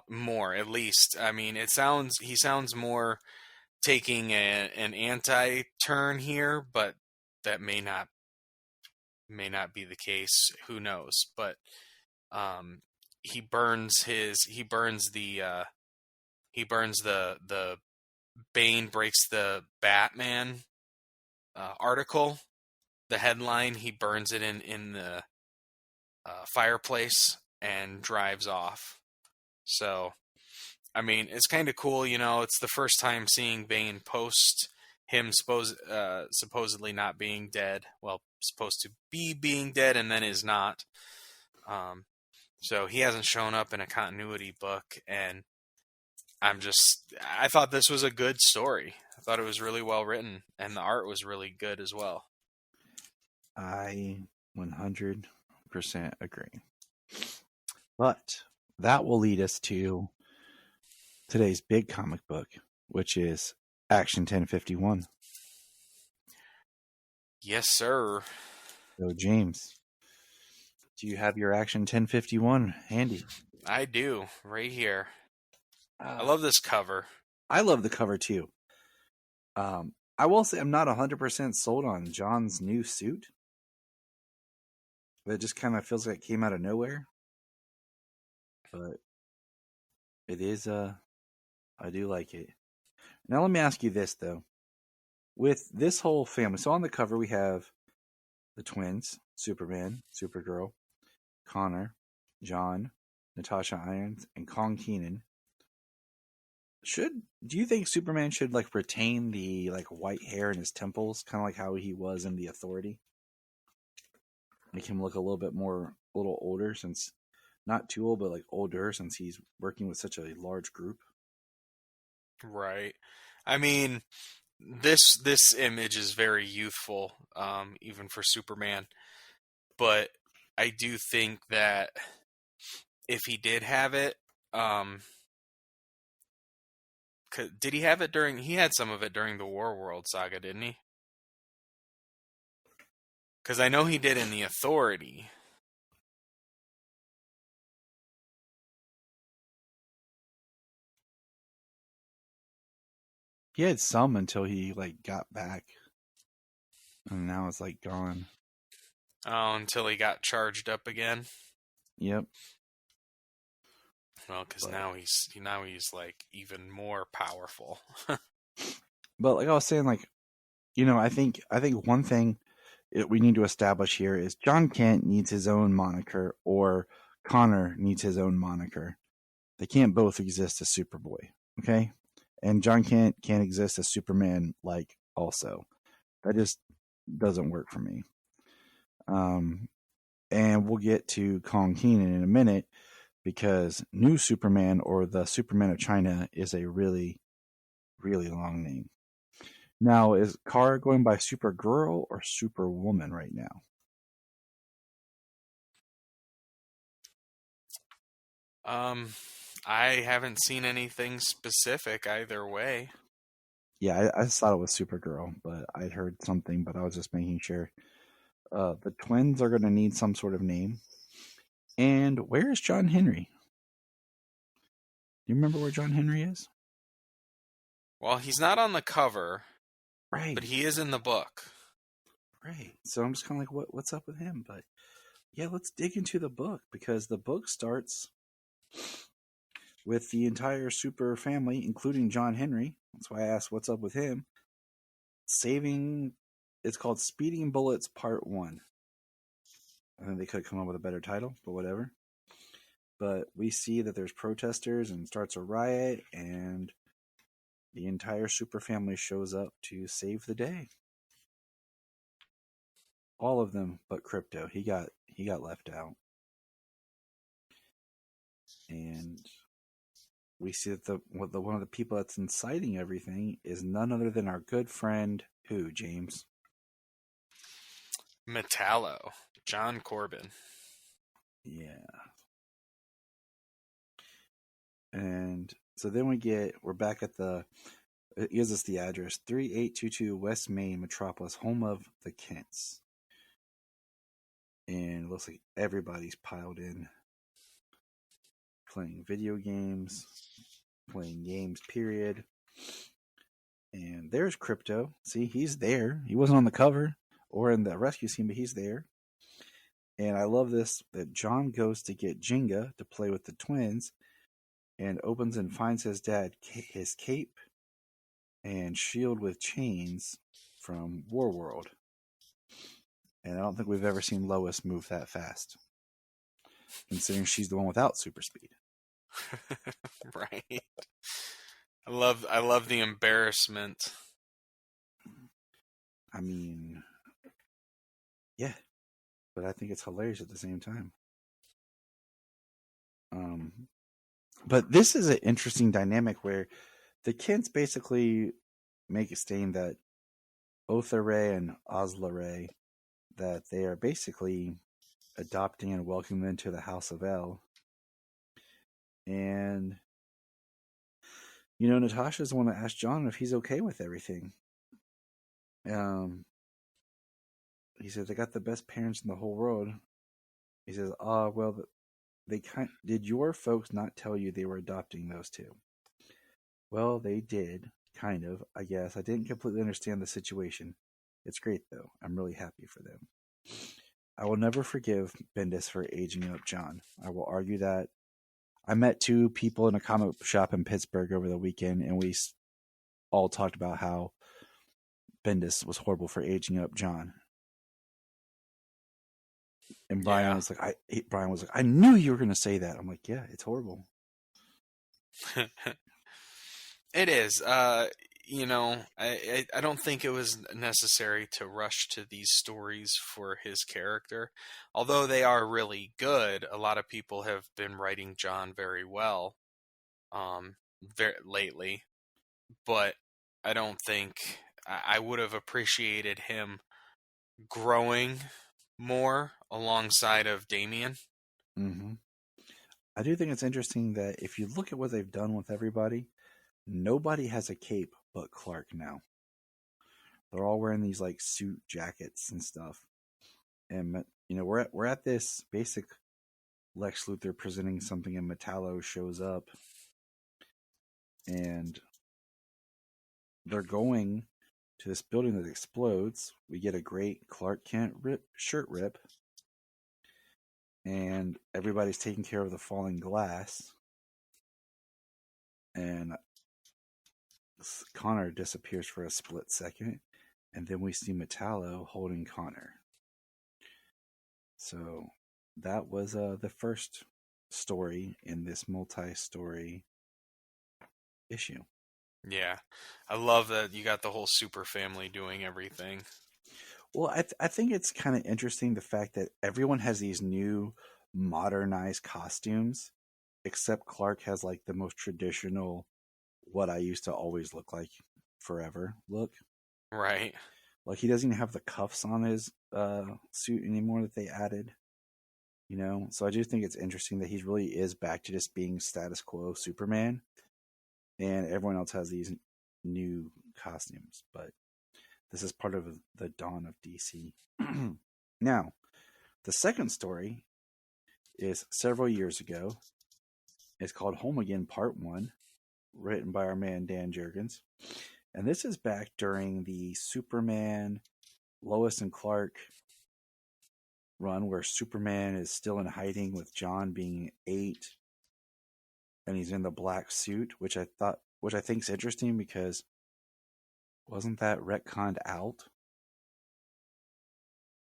more, at least. I mean, he sounds more taking an anti-turn here, but that may not be the case. Who knows? But he burns the Bane breaks the Batman article, the headline. He burns it in the fireplace and drives off. So, I mean, it's kind of cool, you know. It's the first time seeing Bane post him supposedly not being dead. Well, supposed to be being dead and then is not. So he hasn't shown up in a continuity book, and I thought this was a good story. I thought it was really well written, and the art was really good as well. I 100% agree. But that will lead us to today's big comic book, which is Action 1051. Yes, sir. So, James, do you have your Action 1051 handy? I do, right here. I love this cover. I love the cover, too. I will say I'm not 100% sold on John's new suit. It just kind of feels like it came out of nowhere. But it is, I do like it. Now, let me ask you this, though. With this whole family, so on the cover we have the twins, Superman, Supergirl, Connor, John, Natasha Irons, and Kong Keenan. Do you think Superman should like retain the like white hair in his temples, kind of like how he was in The Authority? Make him look a little older, since not too old, but like older, since he's working with such a large group. Right. I mean, this image is very youthful, even for Superman. But I do think that if he did have it, did he have it during? He had some of it during the Warworld saga, didn't he? Because I know he did in The Authority. He had some until he like got back, and now it's like gone. Oh, until he got charged up again. Yep. Well, because now he's like even more powerful. But like I was saying, like, you know, I think one thing we need to establish here is John Kent needs his own moniker, or Connor needs his own moniker. They can't both exist as Superboy, okay? And John Kent can't exist as Superman, like, also. That just doesn't work for me. And we'll get to Kong Keenan in a minute, because New Superman, or the Superman of China, is a really, really long name. Now, is Kara going by Supergirl or Superwoman right now? I haven't seen anything specific either way. Yeah, I just thought it was Supergirl, but I'd heard something, but I was just making sure. The twins are going to need some sort of name. And where is John Henry? Do you remember where John Henry is? Well, he's not on the cover, Right. but he is in the book. Right. So I'm just kind of like, what's up with him? But yeah, let's dig into the book, because the book starts with the entire super family, including John Henry. That's why I asked what's up with him. Saving, it's called Speeding Bullets Part 1. I think they could come up with a better title, but whatever. But we see that there's protesters and starts a riot, and the entire super family shows up to save the day. All of them but Crypto. He got left out. And we see that one of the people that's inciting everything is none other than our good friend, who, James? Metallo. John Corbin. Yeah. And so then we're back at it gives us the address, 3822 West Main Metropolis, home of the Kents. And it looks like everybody's piled in, playing video games, playing games, period. And there's Crypto. See, he's there. He wasn't on the cover or in the rescue scene, but he's there. And I love this, that John goes to get Jenga to play with the twins, and opens and finds his dad his cape and shield with chains from Warworld. And I don't think we've ever seen Lois move that fast, considering she's the one without super speed. Right. I love the embarrassment. I mean, yeah, but I think it's hilarious at the same time. But this is an interesting dynamic where the Kents basically make a statement that Othere and Oslare, that they are basically adopting and welcoming them into the House of El. And, Natasha's the one that asked John if he's okay with everything. He said, they got the best parents in the whole world. He says, well, did your folks not tell you they were adopting those two? Well, they did, kind of, I guess. I didn't completely understand the situation. It's great, though. I'm really happy for them. I will never forgive Bendis for aging up John. I will argue that. I met two people in a comic shop in Pittsburgh over the weekend, and we all talked about how Bendis was horrible for aging up John. And Brian was like, I knew you were going to say that. I'm like, yeah, it's horrible. It is. I don't think it was necessary to rush to these stories for his character. Although they are really good, a lot of people have been writing John very well lately. But I don't think I would have appreciated him growing more alongside of Damian. Mm-hmm. I do think it's interesting that if you look at what they've done with everybody, nobody has a cape but Clark now. They're all wearing these like suit jackets and stuff. And we're at this basic Lex Luthor presenting something, and Metallo shows up, and they're going to this building that explodes. We get a great Clark Kent shirt rip, and everybody's taking care of the falling glass. And Connor disappears for a split second, and then we see Metallo holding Connor. So that was the first story in this multi-story issue. Yeah, I love that you got the whole super family doing everything. Well, I think it's kind of interesting, the fact that everyone has these new modernized costumes, except Clark has like the most traditional, what I used to always look like forever look. Right. Like he doesn't even have the cuffs on his suit anymore that they added. So I do think it's interesting that he really is back to just being status quo Superman, and everyone else has these new costumes. But this is part of the dawn of DC. Now, the second story is several years ago. It's called Home Again Part 1. written by our man Dan Jurgens. And this is back during the Superman, Lois and Clark run, where Superman is still in hiding with John being 8, and he's in the black suit, which I think is interesting because wasn't that retconned out?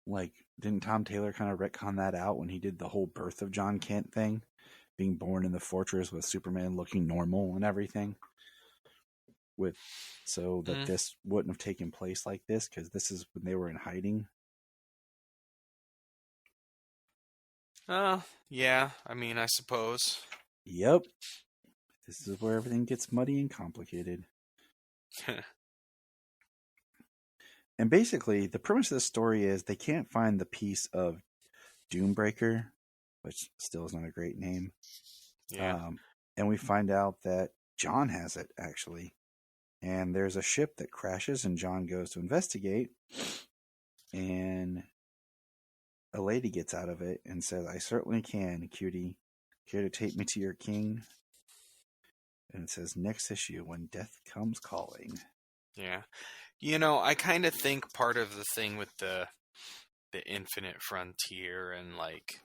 Like, didn't Tom Taylor kind of retcon that out when he did the whole birth of John Kent thing, being born in the fortress with Superman looking normal and everything, so that this wouldn't have taken place like this, because this is when they were in hiding. Yeah, I mean, I suppose. Yep. This is where everything gets muddy and complicated. And basically, the premise of the story is they can't find the piece of Doombreaker, which still is not a great name. Yeah. And we find out that John has it, actually. And there's a ship that crashes, and John goes to investigate. And a lady gets out of it and says, "I certainly can, cutie. Care to take me to your king?" And it says, "Next issue, when death comes calling." Yeah. You know, I kind of think part of the thing with the Infinite Frontier and like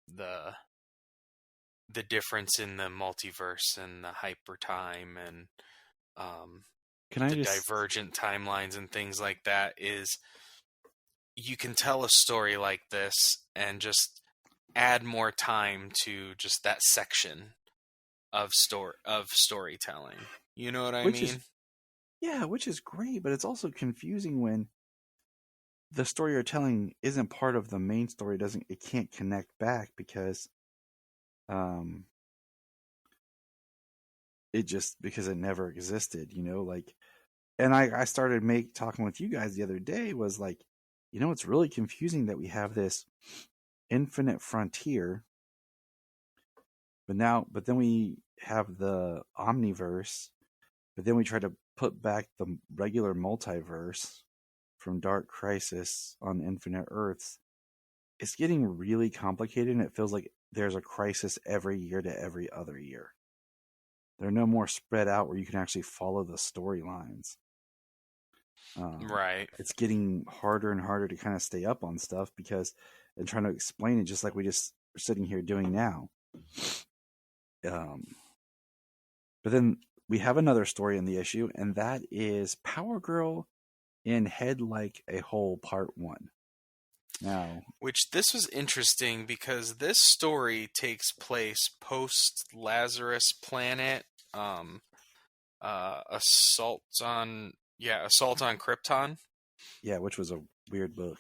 the difference in the multiverse and the hyper time and divergent timelines and things like that is you can tell a story like this and just add more time to just that section of storytelling. You know what I mean? Which is great, but it's also confusing when the story you're telling isn't part of the main story. It can't connect back because it never existed, like. And I started talking with you guys the other day was like, it's really confusing that we have this Infinite Frontier, but then we have the Omniverse, but then we try to put back the regular multiverse from Dark Crisis on Infinite Earths. It's getting really complicated, and it feels like there's a crisis every year to every other year. They're no more spread out where you can actually follow the storylines. Right. It's getting harder and harder to kind of stay up on stuff and trying to explain it just like we just are sitting here doing now. But then we have another story in the issue, and that is Power Girl in Head Like a Hole Part 1. Now, which this was interesting because this story takes place post Lazarus Planet, Assault on Krypton. Yeah, which was a weird book,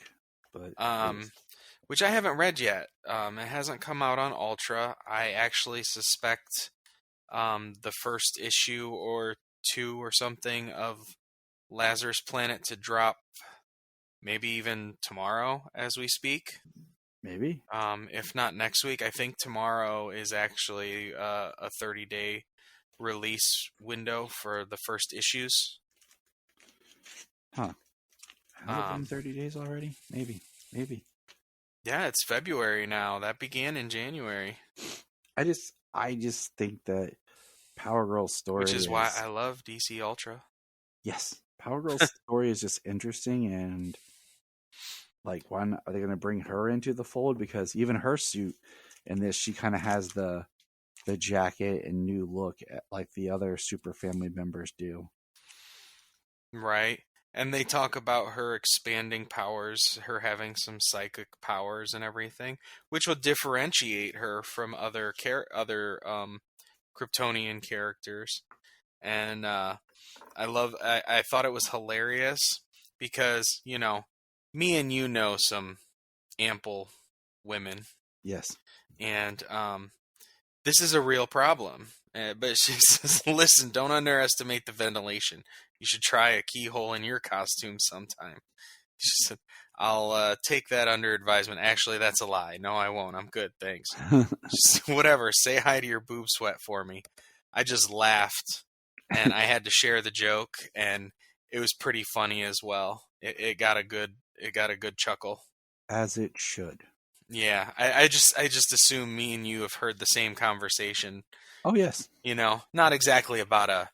but which I haven't read yet. It hasn't come out on Ultra. I actually suspect the first issue or 2 or something of Lazarus Planet to drop maybe even tomorrow as we speak. Maybe. If not next week. I think tomorrow is actually a 30-day release window for the first issues. Huh. Has it been 30 days already? Maybe. Yeah, it's February now. That began in January. I just think that Power Girl's story, which is why I love DC Ultra. Yes, Power Girl's story is just interesting, and like, why are they going to bring her into the fold? Because even her suit in this, she kind of has the jacket and new look like the other Super Family members do. Right. And they talk about her expanding powers, her having some psychic powers and everything, which will differentiate her from other Kryptonian characters. And I thought it was hilarious because, me and you know some ample women. Yes. And this is a real problem. But she says, listen, don't underestimate the ventilation. You should try a keyhole in your costume sometime. She said, I'll take that under advisement. Actually, that's a lie. No, I won't. I'm good. Thanks. Just, whatever. Say hi to your boob sweat for me. I just laughed, and I had to share the joke, and it was pretty funny as well. It got a good chuckle. As it should. Yeah, I just assume me and you have heard the same conversation. Oh yes. You know, not exactly about a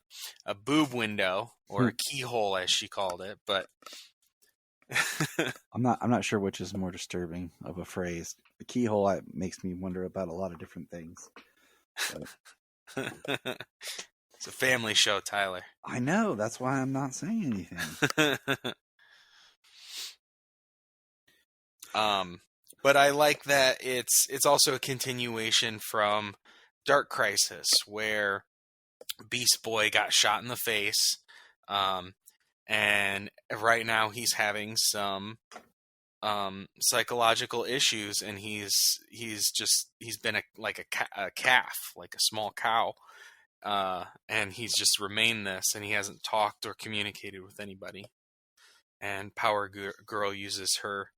boob window or a keyhole as she called it, but I'm not sure which is more disturbing of a phrase. The keyhole makes me wonder about a lot of different things. It's a family show, Tyler. I know, that's why I'm not saying anything. But I like that it's also a continuation from Dark Crisis, where Beast Boy got shot in the face, and right now he's having some psychological issues, and he's been a calf, like a small cow, and he's just remained this, and he hasn't talked or communicated with anybody. And Power Girl uses her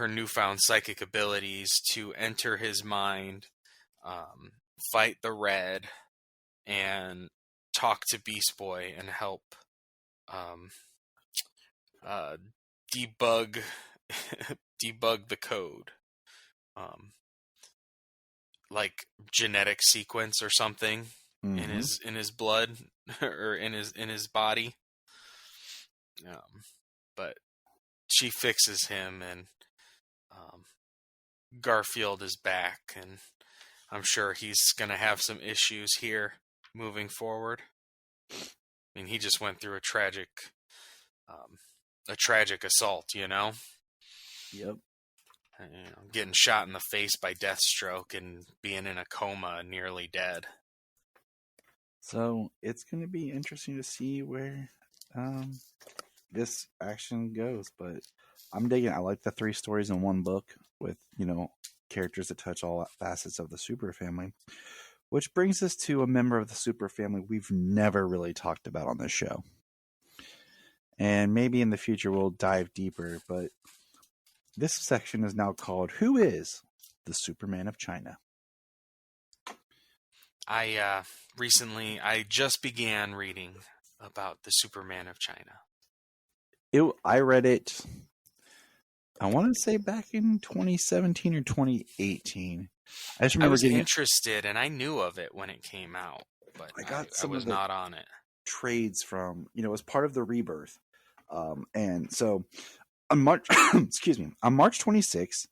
newfound psychic abilities to enter his mind, fight the Red, and talk to Beast Boy and help debug the code, like genetic sequence or something in his blood or in his body. But she fixes him, and Garfield is back, and I'm sure he's gonna have some issues here moving forward. I mean, he just went through a tragic assault, you know? Yep. Getting shot in the face by Deathstroke and being in a coma, nearly dead. So it's going to be interesting to see where this action goes, but I'm digging it. I like the 3 stories in one book with, characters that touch all facets of the Super family, which brings us to a member of the Super family we've never really talked about on this show. And maybe in the future we'll dive deeper, but this section is now called Who is the Superman of China? I just began reading about the Superman of China. I read it, I want to say back in 2017 or 2018. I just remember I was interested, and I knew of it when it came out, but I was not on it. Trades from, it was part of the Rebirth. And so on March, on March 26,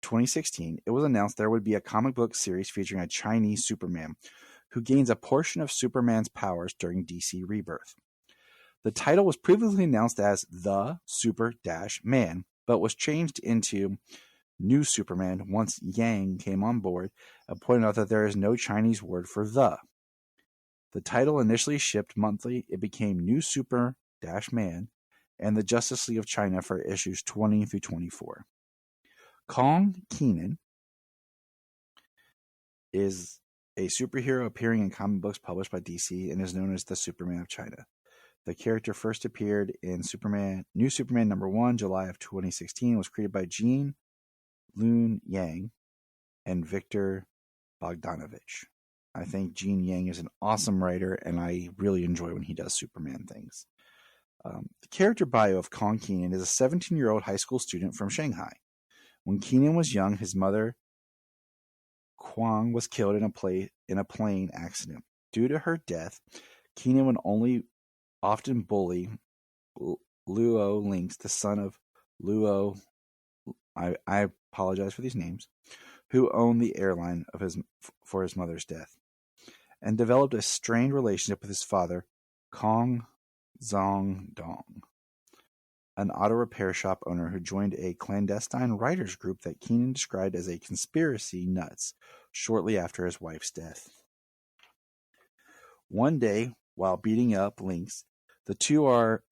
2016, it was announced there would be a comic book series featuring a Chinese Superman who gains a portion of Superman's powers during DC Rebirth. The title was previously announced as The Super-Man, but was changed into New Superman once Yang came on board and pointed out that there is no Chinese word for the. The title initially shipped monthly. It became New Super-Man and the Justice League of China for issues 20 through 24. Kong Kenan is a superhero appearing in comic books published by DC and is known as the Superman of China. The character first appeared in New Superman #1, July of 2016, was created by Gene Luen Yang and Victor Bogdanovich. I think Gene Yang is an awesome writer, and I really enjoy when he does Superman things. The character bio of Kong Kenan is a 17-year-old high school student from Shanghai. When Kenan was young, his mother, Kwang, was killed in a plane accident. Due to her death, Kenan would only often bully Luo Lynx, the son of Luo, I apologize for these names, who owned the airline for his mother's death, and developed a strained relationship with his father, Kong Zongdong, an auto repair shop owner who joined a clandestine writers group that Kenan described as a conspiracy nuts shortly after his wife's death. One day, while beating up Lynx, the two are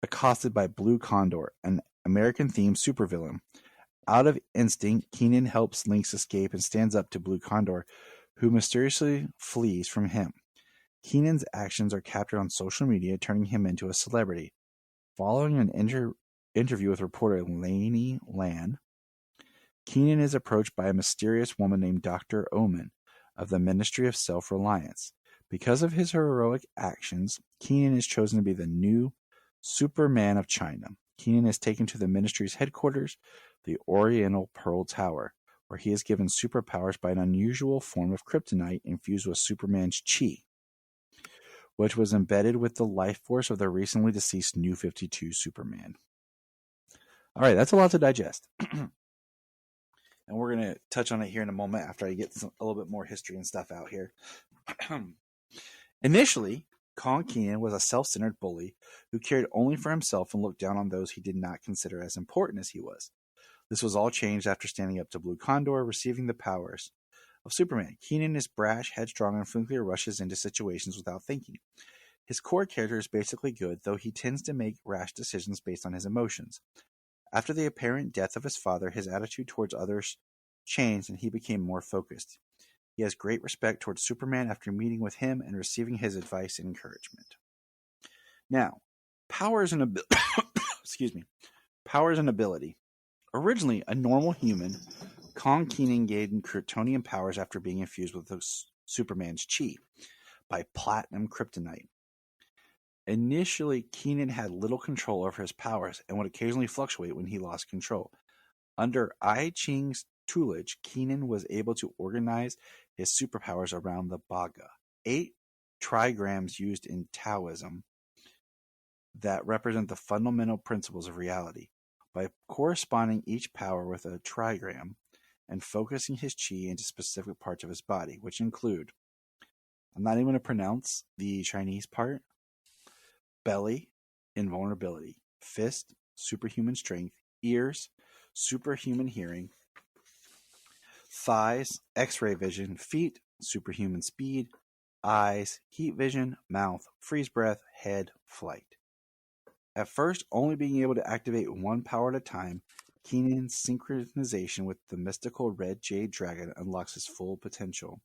accosted by Blue Condor, an American-themed supervillain. Out of instinct, Kenan helps Lynx escape and stands up to Blue Condor, who mysteriously flees from him. Kenan's actions are captured on social media, turning him into a celebrity. Following an interview with reporter Lainey Lan, Kenan is approached by a mysterious woman named Dr. Omen of the Ministry of Self-Reliance. Because of his heroic actions, Kenan is chosen to be the new Superman of China. Keenan is taken to the Ministry's headquarters, the Oriental Pearl Tower, where he is given superpowers by an unusual form of kryptonite infused with Superman's chi, which was embedded with the life force of the recently deceased New 52 Superman. All right, that's a lot to digest. And we're going to touch on it here in a moment after I get a little bit more history and stuff out here. Initially, Kong Keenan was a self-centered bully who cared only for himself and looked down on those he did not consider as important as he was. This was all changed after standing up to Blue Condor, receiving the powers of Superman. Keenan is brash, headstrong, and frequently rushes into situations without thinking. His core character is basically good, though he tends to make rash decisions based on his emotions. After the apparent death of his father, his attitude towards others changed and he became more focused. He has great respect towards Superman after meeting with him and receiving his advice and encouragement. Now, powers and ability. Originally a normal human, Kong Keenan gained Kryptonian powers after being infused with Superman's chi by platinum kryptonite. Initially, Keenan had little control over his powers and would occasionally fluctuate when he lost control. Under I Ching's tutelage, Keenan was able to organize his superpowers around the Baga, 8 trigrams used in Taoism that represent the fundamental principles of reality. By corresponding each power with a trigram and focusing his chi into specific parts of his body, which include, I'm not even going to pronounce the Chinese part, belly, invulnerability, fist, superhuman strength, ears, superhuman hearing, thighs, X-ray vision, feet, superhuman speed, eyes, heat vision, mouth, freeze breath, head, flight. At first, only being able to activate one power at a time, Keenan's synchronization with the mystical red jade dragon unlocks his full potential.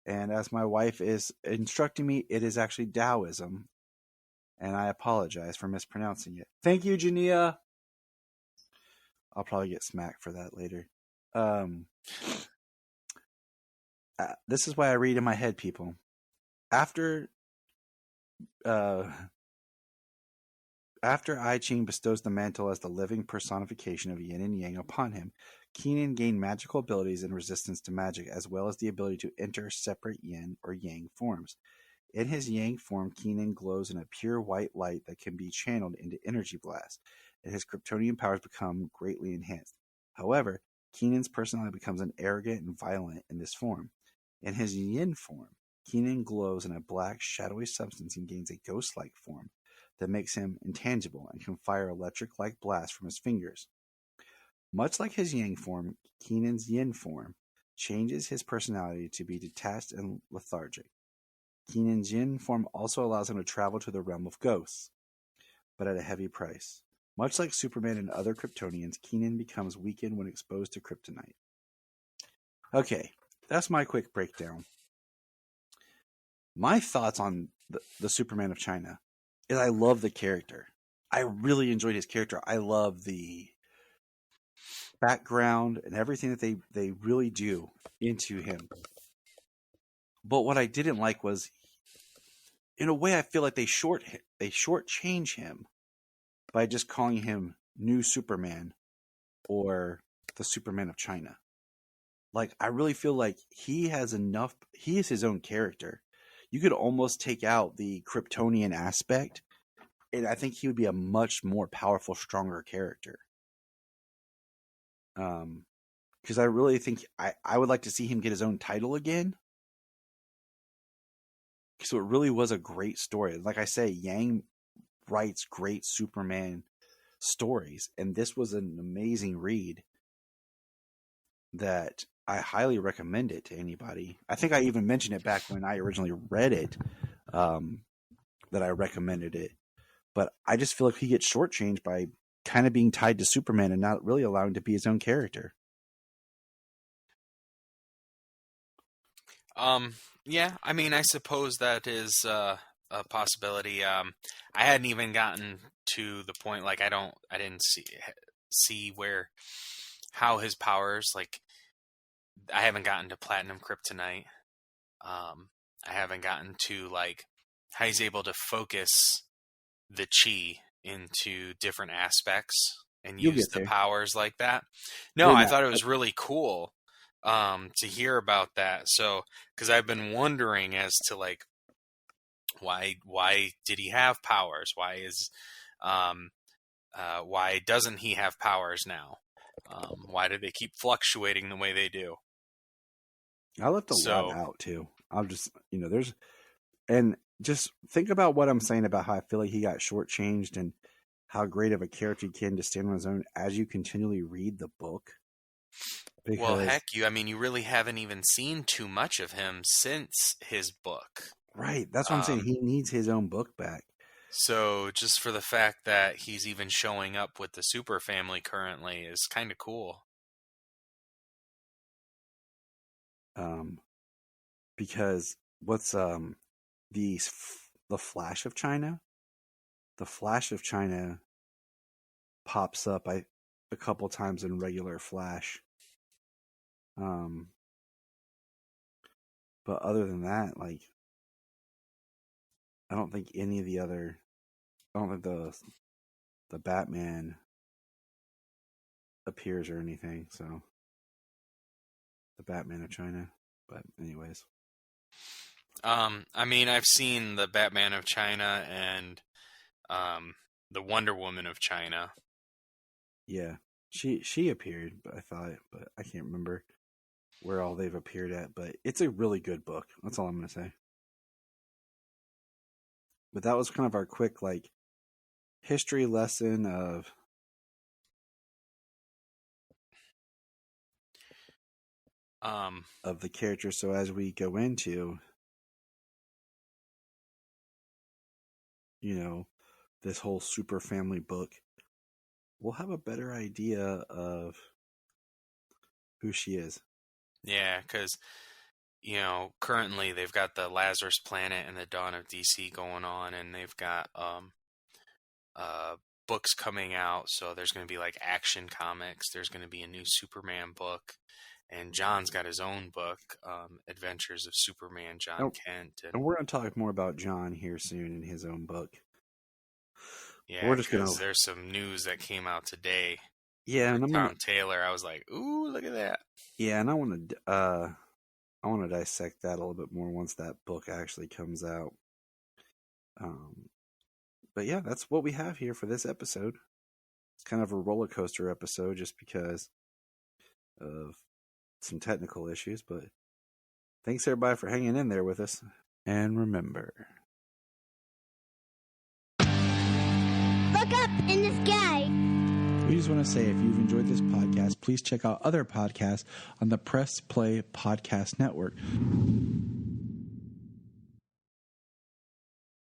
And as my wife is instructing me, it is actually Taoism, and I apologize for mispronouncing it. Thank you, Jania. I'll probably get smacked for that later. This is why I read in my head, people. After I Ching bestows the mantle as the living personification of yin and yang upon him, Keenan gained magical abilities and resistance to magic, as well as the ability to enter separate yin or yang forms. In his yang form, Keenan glows in a pure white light that can be channeled into energy blast, and his Kryptonian powers become greatly enhanced. However, Keenan's personality becomes arrogant and violent in this form. In his yin form, Keenan glows in a black, shadowy substance and gains a ghost-like form that makes him intangible and can fire electric-like blasts from his fingers. Much like his yang form, Keenan's yin form changes his personality to be detached and lethargic. Keenan's yin form also allows him to travel to the realm of ghosts, but at a heavy price. Much like Superman and other Kryptonians, Keenan becomes weakened when exposed to kryptonite. Okay, that's my quick breakdown. My thoughts on the Superman of China is I love the character. I really enjoyed his character. I love the background and everything that they really do into him. But what I didn't like was, in a way, I feel like they shortchange him by just calling him New Superman or the Superman of China. Like, I really feel like he has enough. He is his own character. You could almost take out the Kryptonian aspect, and I think he would be a much more powerful, stronger character. Because I really think I would like to see him get his own title again. So it really was a great story. Like I say, Yang writes great Superman stories, and this was an amazing read that I highly recommend it to anybody. I think I even mentioned it back when I originally read it, that I recommended it. But I just feel like he gets shortchanged by kind of being tied to Superman and not really allowing him to be his own character. Yeah, I mean, I suppose that is a possibility. I hadn't even gotten to the point, like, I didn't see how his powers, like, I haven't gotten to platinum kryptonite. I haven't gotten to, like, how he's able to focus the chi into different aspects and You'll use get the there. powers like that. No, You're I not- thought it was really cool to hear about that. So, because I've been wondering as to like why did he have powers? Why doesn't he have powers now? Why do they keep fluctuating the way they do? I left a lot out too. I'll just, and just think about what I'm saying about how I feel like he got shortchanged and how great of a character he can to stand on his own as you continually read the book. Well, heck, you really haven't even seen too much of him since his book. Right. That's what I'm saying. He needs his own book back. So just for the fact that he's even showing up with the Super family currently is kind of cool. Because what's the Flash of China? The Flash of China pops up a couple times in regular Flash. But other than that, like, I don't think any of the other, I don't think the Batman appears or anything. So the Batman of China. But anyways, I mean, I've seen the Batman of China and the Wonder Woman of China. Yeah, she appeared, but I can't remember where all they've appeared at. But it's a really good book. That's all I'm gonna say. But that was kind of our quick like history lesson of the character. So as we go into, this whole Super Family book, we'll have a better idea of who she is. Yeah, because, currently they've got the Lazarus Planet and the Dawn of DC going on, and they've got books coming out. So there's going to be like Action Comics. There's going to be a new Superman book. And John's got his own book, Adventures of Superman, John Kent. And we're going to talk more about John here soon in his own book. Yeah, we're just because there's some news that came out today. Yeah, and Tom Taylor, I was like, ooh, look at that. Yeah, and I want to dissect that a little bit more once that book actually comes out. But yeah, that's what we have here for this episode. It's kind of a roller coaster episode just because of some technical issues, but thanks everybody for hanging in there with us. And remember, look up in the sky. We just want to say, if you've enjoyed this podcast, please check out other podcasts on the Press Play Podcast Network.